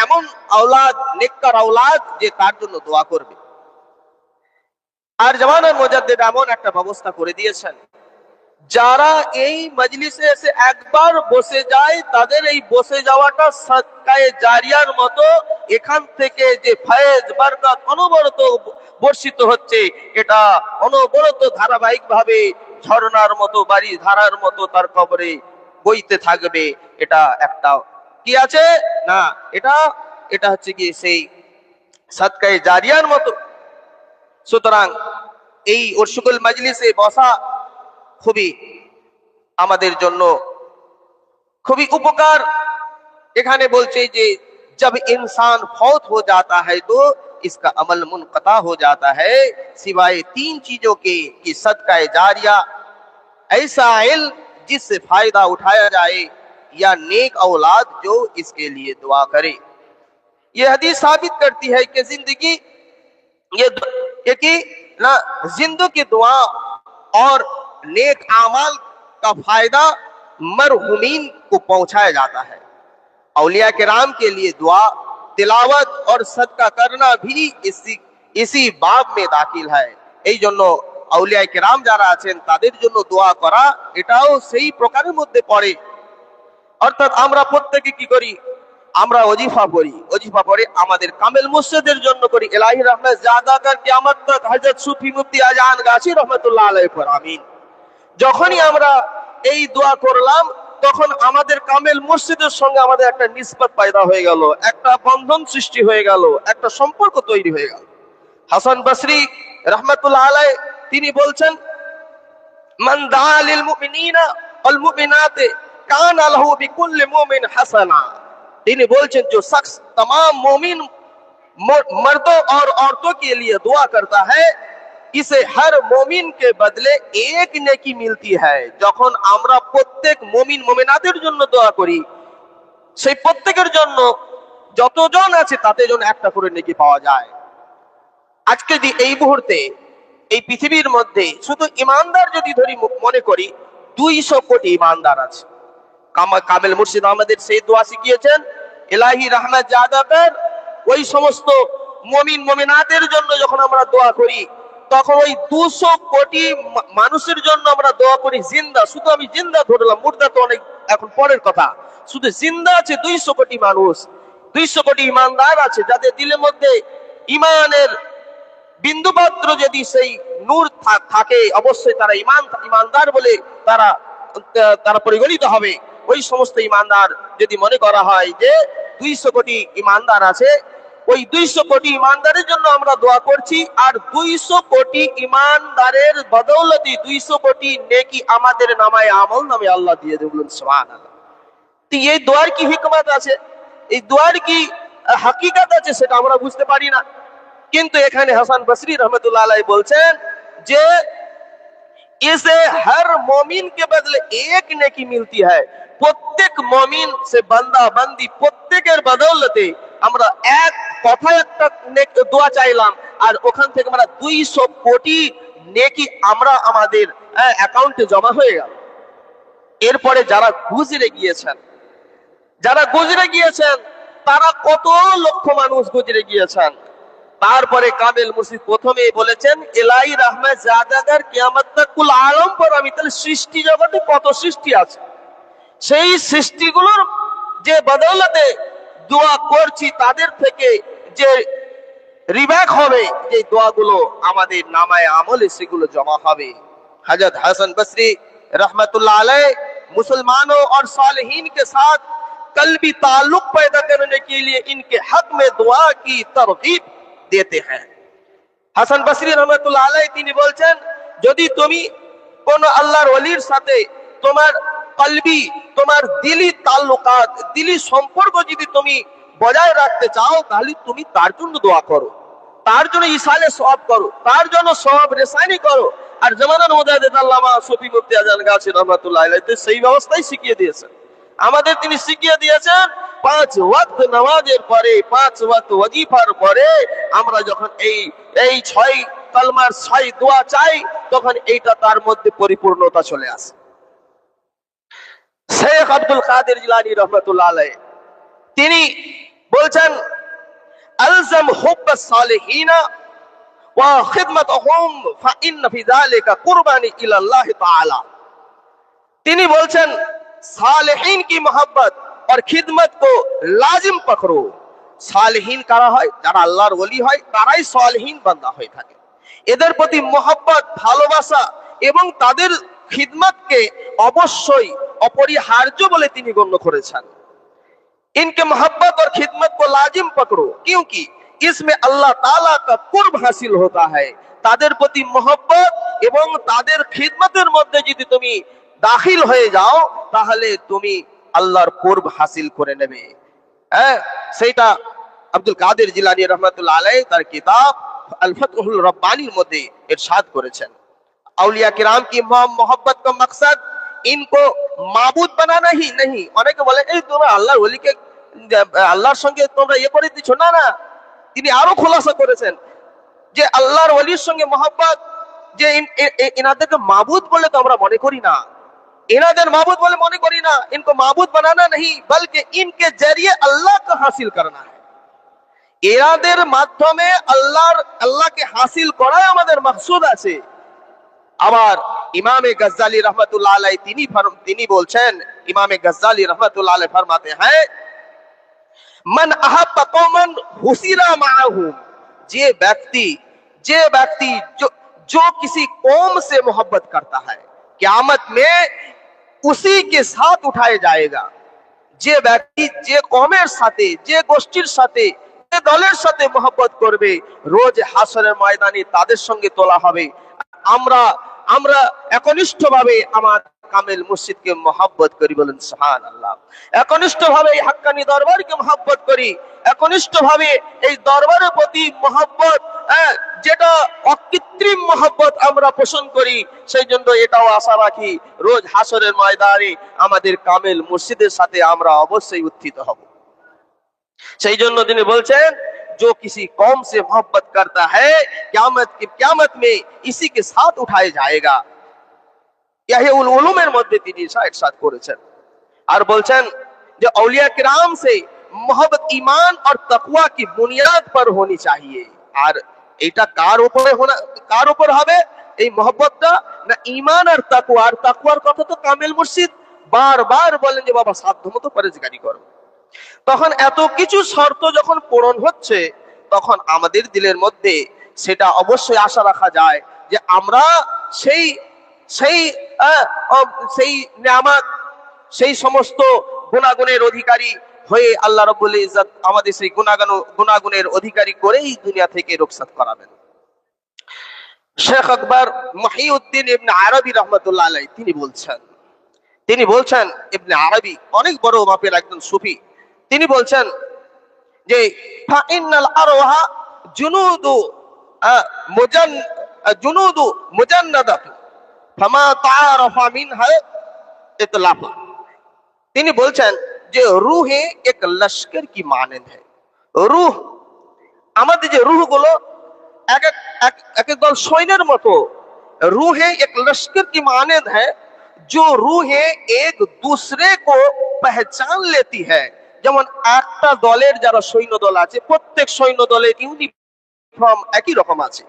এমন আওলাদ, নেককার আওলাদ যে তার জন্য দোয়া করবে। আর জামানার মুজাদ্দিদ এমন একটা ব্যবস্থা করে দিয়েছেন, যারা এই মজলিসে এসে একবার বসে যায় তাদের এই বসে যাওয়াটা সাদকায়ে জারিয়ার মতো, এখান থেকে যে ফয়েজ বরকত অনবরত বর্ষিত হচ্ছে, এটা অনবরত ধারাবাহিক ভাবে ঝর্ণার মতো, বাড়ি ধারার মতো তার কবরে বইতে থাকবে। এটা একটা কি আছে না, এটা হচ্ছে কি সেই সাদকায়ে জারিয়ার মতো। সুতরাং এই উরসুকুল মজলিসে বসা খুবই আমাদের জন্য খুবই উপকার। এখানে বলছে যে जब इंसान फौत हो जाता है तो इसका अमल मुनक़ता हो जाता है सिवाय तीन चीजों के कि सदका जारिया, ऐसा इल्म जिससे फायदा उठाया जाए, या नेक औलाद जो इसके लिए दुआ करे। ये हदीस साबित करती है कि जिंदगी ना जिंदगी की दुआ और नेक आमाल का फायदा मरहुमीन को पहुंचाया जाता है। औलिया किराम के लिए दुआ, तिलावत और सदका करना भी इसी बाब में दाखिल है। এই জন্য আউলিয়া কেরাম যারা আছেন তাদের জন্য দোয়া করা, এটাও সেই প্রকারের মধ্যে পড়ে। অর্থাৎ আমরা প্রত্যেকে কি করি, আমরা ওজিফা পড়ি, ওজিফা পড়ে আমাদের কামেল মুর্শিদের জন্য করি, ইলাহি রহমত জাদা কর কিয়ামত তক হযরত সুফি মুফতি আজান গাছি রহমাতুল্লাহ আলাইহি পর আমিন। যখনই আমরা এই দোয়া করলাম তখন আমাদের কামেল মুর্শিদের সঙ্গে আমাদের একটা নিসবত পয়দা হয়ে গেল, একটা বন্ধন সৃষ্টি হয়ে গেল, একটা সম্পর্ক তৈরি হয়ে গেল। হাসান বসরি রহমাতুল্লাহ আলাইহি তিনি বলছেন, মান দা লিল মুমিনিনা ওয়াল মুমিনাতে কানা লাহু বিকুল্লি মুমিন হাসানা। তিনি বলছেন जो शख्स तमाम मोमिन मर्दों और औरतों के लिए दुआ करता है इसे हर मोमिन के बदले एक नेकी मिलती है। যখন আমরা প্রত্যেক মুমিন মুমিনাতের জন্য দোয়া করি, সেই প্রত্যেকের জন্য যতজন আছে তাতে যেন একটা করে নেকি পাওয়া যায়। আজকে যে এই মুহূর্তে এই পৃথিবীর মধ্যে শুধু ইমানদার যদি ধরি মনে করি 200 কোটি ইমানদার আছে। কামেল মুর্শিদ আমাদের সেই দোয়া শিখিয়েছেন, ইলাহি রহমত জাদা কর। ওই সমস্ত মুমিন মুমিনাতের জন্য যখন আমরা দোয়া করি তখন ওই 200 কোটি মানুষের জন্য আমরা দোয়া করি জিন্দা। শুধু আমি জিন্দা ধরলাম, মুর্দা তো অনেক এখন পরের কথা। শুধু জিন্দা আছে 200 কোটি মানুষ, 200 কোটি ইমানদার আছে যাদের দিলের মধ্যে ইমানের বিন্দুমাত্র যদি সেই নূর থাকে অবশ্যই তারা ইমানদার বলে তারা পরিগণিত হবে। ওই সমস্ত ইমানদার যদি মনে করা হয় যে 200 কোটি ইমানদার আছে, ওই 200 কোটি ইমানদারের জন্য আমরা দোয়া করছি, আর 200 কোটি ইমানদারের বদৌলতে 200 কোটি নেকি আমাদের নামায় আমল নামে আল্লাহ দিয়ে দেবেন সুবহানাল্লাহ। তো এই দোয়ার কি হিকমত আছে, এই দোয়ার কি হাকিকত আছে সেটা আমরা বুঝতে পারি না। কিন্তু এখানে হাসান বসরি রহমতুল্লাহ আলাইহি বলছেন যে इसे हर मोमिन के बदले एक नेकी मिलती है। প্রত্যেক মুমিন সে বান্দা বান্দি প্রত্যেকের বদৌলতে আমরা এক কথায় একটা দোয়া চাইলাম, আর ওখান থেকে আমরা 200 কোটি নেকি আমরা আমাদের অ্যাকাউন্টে জমা হয়ে গেল। এরপরে যারা গুজরে গিয়েছেন তারা কত লক্ষ মানুষ গুজরে গিয়েছেন। তারপরে কামেল মুর্শিদ প্রথমে বলেছেন, ইলাহি রহমত জাদাগার কিয়ামত তক কুল আলম পর আমি। তাহলে সৃষ্টি জগতে কত সৃষ্টি আছে, সেই সৃষ্টিগুলোর যে বদৌলতে দোয়া করছি তাদের থেকে যে রিব্যাক হবে, যে দোয়াগুলো আমাদের নামায় আমলে সেগুলো জমা হবে। हजरत हसन बसरी रहमतुल्लाह अलैह मुसलमानों और सालिहीन के साथ कल्बी ताल्लुक पैदा करने के लिए इनके हक में दुआ की तरगीब देते हैं। হাসান বসরি রহমাতুল্লাহ আলাইহি তিনি বলছেন, যদি তুমি কোন আল্লাহর ওলির সাথে তোমার কলবি, তোমার দিলি তাল্লুকাত, দিলি সম্পর্ক যদি তুমি বজায় রাখতে চাও তাহলে তুমি তার জন্য দোয়া করো, তার জন্য ইসালে সওয়াব করো, তার জন্য সওয়াব রেসানি করো। আর জামানার মুজাহিদ আল্লামা সুফি মুফতি আজান গাছি রহমাতুল্লাহ আলাইহি সেই ব্যবস্থাই শিখিয়ে দিয়েছেন আমাদের। তিনি শিখিয়ে দিয়েছেন 5 ওয়াক্ত নামাজের পরে, 5 ওয়াক্ত ওয়াজিফার পরে আমরা যখন এই 6 কালমার 6 দোয়া চাই তখন এইটা তার মধ্যে পরিপূর্ণতা চলে আসে। শেখ আব্দুল কাদের জিলানী রহমাতুল্লাহ আলাইহি তিনি বলছেন, আলজাম হুব্বাস সালিহিনা ওয়া খিদমাতুহুম ফা ইন্না ফি যালিকা কুরবানি ইলা আল্লাহ তাআলা। তিনি বলছেন सालिहीन की मोहब्बत और खिदमत को लाजिम पकड़ो। सालिहीन কারা হয়, যারা আল্লাহর ওলি হয় তারাই সালিহিন বান্দা হয়ে থাকে। এদের প্রতি মোহব্বত, ভালোবাসা এবং তাদের খিদমতকে অবশ্যই অপরিহার্য বলে তিনি গণ্য করেছেন। इनके मोहब्बत और खिदमत को लाजिम पकड़ो क्योंकि इसमें अल्लाह ताला का कुर्ब हासिल होता है। তাদের প্রতি মোহব্বত এবং তাদের খিদমতের মধ্যে যদি তুমি দাখিল হয়ে যাও তাহলে তুমি আল্লাহর কুরব হাসিল করে নেবে। সেটা আব্দুল কাদের জিলানী রহমাতুল্লাহ আলাইহি তার কিতাব আল ফাতহুল রব্বানির মধ্যে ইরশাদ করেছেন, আউলিয়া কিরাম কি মোহব্বত का मकसद इनको মাবুদ বানানা ही नहीं। অনেকে বলে এই তোমরা আল্লাহর ওলিকে আল্লাহর সঙ্গে তোমরা করে দিছো, না না, তিনি আরো খোলাসা করেছেন যে আল্লাহর ওলির সঙ্গে মোহব্বত, যে ইনাদেরকে মাবুদ বলে তো আমরা মনে করি না, इनादर माबूद बोले मने करी ना, इनको माबूद बनाना नहीं बल्कि इनके जरिए अल्लाह को हासिल करना है। इनादर माध्यमे अल्लाह के हासिल कराय आमादेर मकसूद आछे। আবার ইমামে গজ্জালি রহমতুল্লাহ আলাইহি তিনি বলছেন, ইমামে গজ্জালি রহমতুল্লাহ আলাইহি ফরমাতে हैं मन अहब्ब कौमन हुसिरा माअहुम, जे व्यक्ति जो किसी कौम से मोहब्बत करता है क़यामत में उसी के साथ उठाया जाएगा। যে ব্যক্তি যে কওমের সাথে, যে গোষ্ঠীর সাথে, যে দলের সাথে মোহব্বত করবে, রোজ হাসরের ময়দানে তাদের সঙ্গে তোলা হবে। আমরা আমরা একনিষ্ঠভাবে আমার কামেল মুর্শিদকে মোহব্বত করি, বলেন সুবহানাল্লাহ। একনিষ্ঠভাবে এই হাক্কানি দরবারকে মোহব্বত করি, একনিষ্ঠভাবে এই দরবারের প্রতি মোহব্বত, যেটা অকৃত্রিম মোহব্বত আমরা পোষণ করি, সেই জন্য এটাও আশা রাখি রোজ হাসরের ময়দানে আমাদের কামেল মুর্শিদের সাথে আমরা অবশ্যই উত্থিত হব। সেই জন্য তিনি বলছেন, जो किसी कौम से मोहब्बत करता है क़यामत में इसी के साथ उठाया जाएगा। यही उलूमेर মধ্যে তিনি ইরশাদ করেছেন। আর বলছেন যে औलिया किराम से मोहब्बत ईमान और तकवा की बुनियाद पर होनी चाहिए। আর এটা কার উপর হবে এই মোহব্বতটা? না ঈমান আর তাকওয়া। আর তাকওয়ার কথা তো কামেল মুর্শিদ বারবার বলেন যে বাবা সাধ্যমতো পরহেজগারি করো। তখন এত কিছু শর্ত যখন পূরণ হচ্ছে, তখন আমাদের দিলের মধ্যে সেটা অবশ্যই আশা রাখা যায় যে আমরা সেই সেই সেই নিয়ামত, সেই সমস্ত গুণাগুণের অধিকারী হয়ে আল্লাহ রাব্বুল ইজ্জত আমাদের সেই গুণাগুণের অধিকারী করেই দুনিয়া থেকে রুখসাত করাবেন। শেখ আকবর মহিউদ্দিন ইবনে আরবি রহমতুল্লাহ আলাইহি তিনি বলছেন ইবনে আরবি অনেক বড় মাপের একজন সুফি। তিনি বলছেন যে ফাইনাল আরওয়াহা জুনুদু মুজান্নাদাত ফামা তাআরাফা মিনহা ইতলাফা। তিনি বলছেন যে রূহে এক লস্কর কি মানেন है। রূহ, আমাদের যে রূহগুলো এক দল সৈন্যের মতো। রূহে এক লস্কর কি মানেন है जो रूहें एक दूसरे को पहचान लेती है। যেমন একটা দলের যারা সৈন্য দল আছে, প্রত্যেক সৈন্য দলের ইউনিফর্ম একই রকম আছে,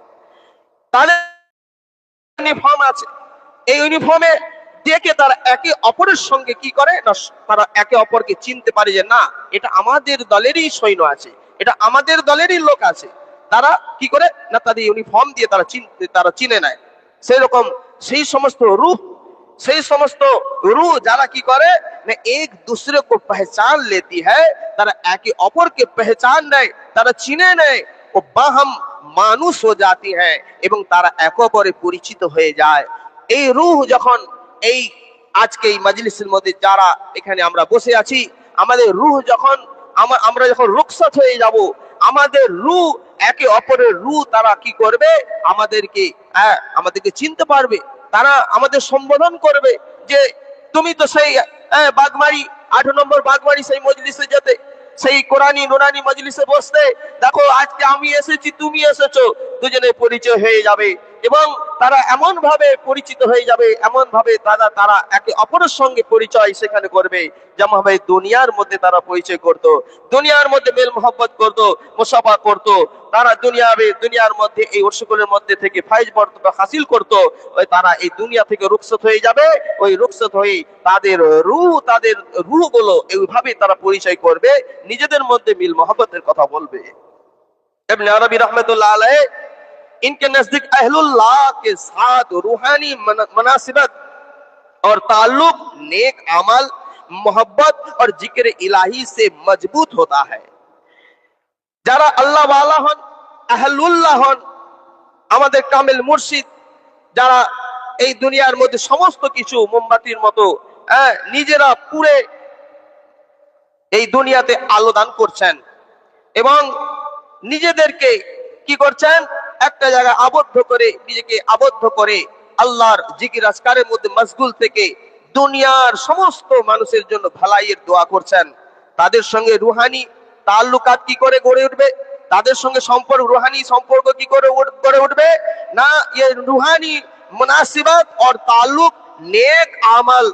তাদের ইউনিফর্ম আছে। এই ইউনিফর্মে দেখে তারা একে অপরের সঙ্গে কি করে না, তারা একে অপরকে চিনতে পারে যে না, এটা আমাদের দলেরই সৈন্য আছে, এটা আমাদের দলেরই লোক আছে। তারা কি করে না, তাদের ইউনিফর্ম দিয়ে তারা চিনে নেয়। সেই রকম সেই সমস্ত रूह যারা কি করে না, এক दूसरे को पहचान लेती है, তারা একে অপরকে पहचान নেয়, তারা চিনে নেয়, ও বাহম মানুষ हो जाती है, এবং তারা একে অপরে পরিচিত হয়ে যায়। এই রূহ যখন এই আজকে এই মজলিসের মধ্যে যারা এখানে আমরা বসে আছি, আমাদের রূহ যখন আমরা যখন রুখসাত হয়ে যাব, আমাদের রূহ একে অপরের রূহ তারা কি করবে, আমাদেরকে চিনতে পারবে। তারা আমাদের সম্বোধন করবে যে তুমি তো সেই বাগমারি 8 নম্বর বাগমারি সেই মজলিসে যেতে, সেই কোরআনী নুরানি মজলিসে বসতে, দেখো আজকে আমি এসেছি, তুমি এসেছো, দুজনে পরিচয় হয়ে যাবে। এবং তারা এমন ভাবে পরিচিত হয়ে যাবে, এমন ভাবে তারা একে অপরের সঙ্গে পরিচয় সেখানে করবে, যেমন ভাবে দুনিয়ার মধ্যে তারা পরিচয় করত, দুনিয়ার মধ্যে মেল মোহব্বত করত, মুসাফা করত। তারা দুনিয়ার মধ্যে এই উর্সুকুলের মধ্যে থেকে ফাইজ বর্তমান হাসিল করত। ওই তারা এই দুনিয়া থেকে রুখসত হয়ে যাবে। ওই রুখসত হয়ে তাদের রূহগুলো এইভাবে তারা পরিচয় করবে, নিজেদের মধ্যে মিল মোহব্বতের কথা বলবে। ইবনে আরবি रहमतुल्लाह अलैह इनके नजदीक अहलुल्लाह के साथ रूहानी मुनासिबत और ताल्लुक नेक अमल, मोहब्बत और जिक्र इलाही से मजबूत होता है। যারা আল্লাহ ওয়ালা হন, আহলুল্লাহ হন, আমাদের কামেল মুর্শিদ, যারা এই দুনিয়ার মধ্যে সমস্ত কিছু মোমবাতির মতো নিজেরা পুরে এই দুনিয়াতে আলো দান করছেন, এবং নিজেদেরকে কি করছেন, একটা জায়গায় নিজেকে আবদ্ধ করে আল্লাহর জিকির আজকারের মধ্যে মশগুল থেকে দুনিয়ার সমস্ত মানুষের জন্য ভালাইয়ের দোয়া করছেন। তাদের সঙ্গে রুহানি তাল্লুকাত কি করে গড়ে উঠবে, তাদের সঙ্গে রুহানি সম্পর্ক কি করে গড়ে উঠবে না, ये रूहानी मुनासिबत और ताल्लुक नेक আমল।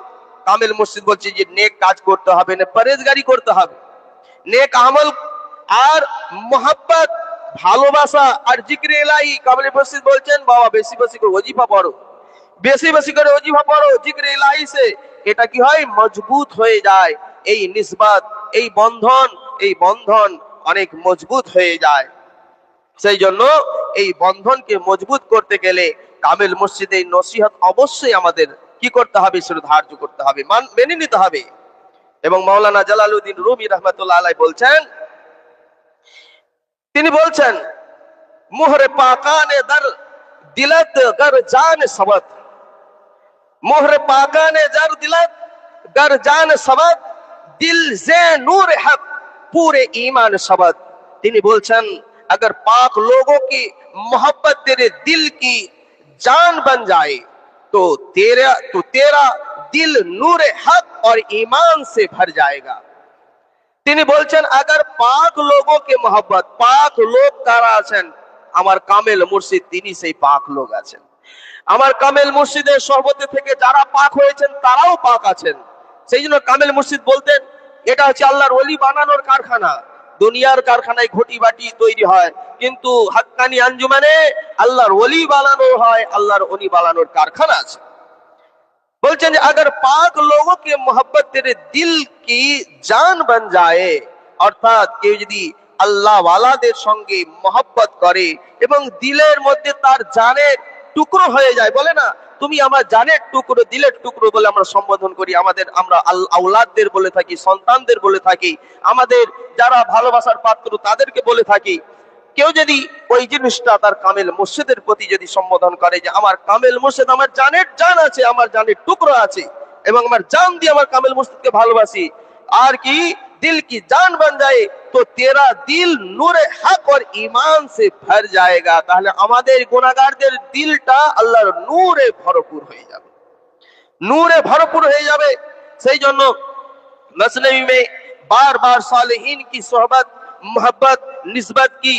কামেল মুর্শিদ বলছে যে নেক কাজ করতে হবে না, পরহেজগারি করতে হবে। নেক আমল আর মোহাব্বত, ভালোবাসা আর জিক্রে ইলাহি। কামেল মুর্শিদ বলছেন বাবা বেশি বেশি করে ওজিফা পড়ো, বেশি বেশি করে ওজিফা পড়ো জিকরে ইলাহি সে, এটা কি হয়? মজবুত হয়ে যায় এই নিসবত, এই বন্ধন অনেক মজবুত হয়ে যায়। সেই জন্য এই বন্ধনকে মজবুত করতে গেলে কামিল মসজিদে নসিহত অবশ্যই আমাদের কি করতে হবে? সেটা ধার্য করতে হবে, মেনে নিতে হবে। এবং মাওলানা জালালউদ্দিন রুমি রহমতুল্লাহ আলাইহি বলছেন, তিনি বলছেন, মোহরে পাকানে দর দিলত গর জান সবত, মোহরে পাকানে দর দিলত गर जान सबद दिल से नूर हक पूरे ईमान सबद। তিনি বলছেন, अगर पाक लोगों की मोहब्बत तेरे दिल की जान बन जाए तो तेरा दिल नूर हक और ईमान से भर जाएगा। তিনি বলছেন, अगर पाक लोगों के मोहब्बत, पाक लोग কারা আছেন? আমার কামেল মুর্শিদ তিনি সেই পাক লোক আছেন। আমার কামেল মুর্শিদের সহবতে থেকে যারা পাক হয়েছেন তারাও পাক আছেন। সেই জন্য কামেল মুর্শিদ বলতেন, এটা হচ্ছে আল্লাহর ওলি বানানোর কারখানা। দুনিয়ার কারখানায় ঘটি বাটি তৈরি হয়, কিন্তু হাক্কানি আঞ্জুমানে আল্লাহর ওলি বানানো হয়, আল্লাহর ওলি বানানোর কারখানা আছে। বলছেন যে अगर पाक लोगों के मोहब्बत तेरे दिल की जान बन जाए, অর্থাৎ কেউ যদি আল্লাহ ওয়ালাদের সঙ্গে মহব্বত করে এবং দিলের মধ্যে তার জানের টুকরো হয়ে যায়, বলে না তুমি আমার জানের টুকরো, দিলের টুকরো বলে আমরা সম্বোধন করি, আমরা আওলাদদের বলে থাকি, সন্তানদের বলে থাকি, আমাদের যারা ভালোবাসার পাত্র তাদেরকে বলে থাকি। কেউ যদি ওই জিনিসটা তার কামেল মুর্শিদের প্রতি যদি সম্বোধন করে যে আমার কামেল মুর্শিদ আমার জানের জান আছে, আমার জানের টুকরো আছে, এবং আমার জান দিয়ে আমার কামেল মুর্শিদকে ভালোবাসি, আর কি दिल की जान बन जाए तो तेरा दिल नूर हक और ईमान से भर जाएगा। তাহলে আমাদের গুনাহগারদের দিলটা আল্লাহর নূরে ভরপুর হয়ে যাবে, নূরে ভরপুর হয়ে যাবে। সেই জন্য मसनवी में बार बार सालिहीन की सोहबत, मोहब्बत, निस्बत की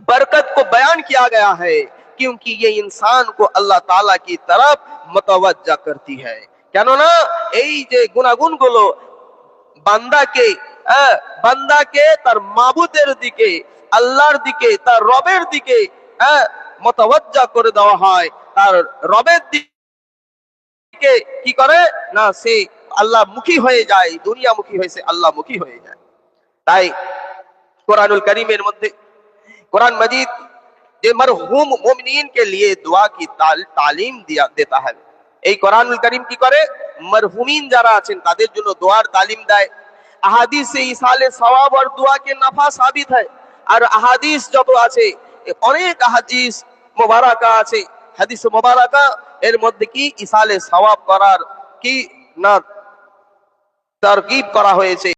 बरकत को बयान किया गया है, क्योंकि ये इंसान को अल्लाह ताला की तरफ मुतवज्जा करती है। কেননা এই যে গুনাহগুনগুলো বান্দাকে তার মাবুদের দিকে, আল্লাহর দিকে, তার রবের দিকে মুতাওয়াজ্জা করে দেওয়া হয়, তার রবের দিকে কি করে না, সে আল্লাহ মুখী হয়ে যায়, দুনিয়ামুখী হয়ে সে আল্লাহ মুখী হয়ে যায়। তাই कुरानुल करीमेर मध्य कुरान मजीद যে মরহুম মুমিনিন के लिए दुआ की तालीम देता है। এই কুরআনুল কারীম কি করে? মরহুমিন যারা আছেন তাদের জন্য দোয়ার তালিম দেয়। আহাদিসে ইসালে সওয়াব আর দোয়া কে নফা সাবিত হয়। আর আহাদিস যত আছে, অনেক আহাদিস মুবারাকা আছে, হাদিস মুবারাকা এর মধ্যে কি ইসালে সওয়াব করার কি না তারগিব করা হয়েছে।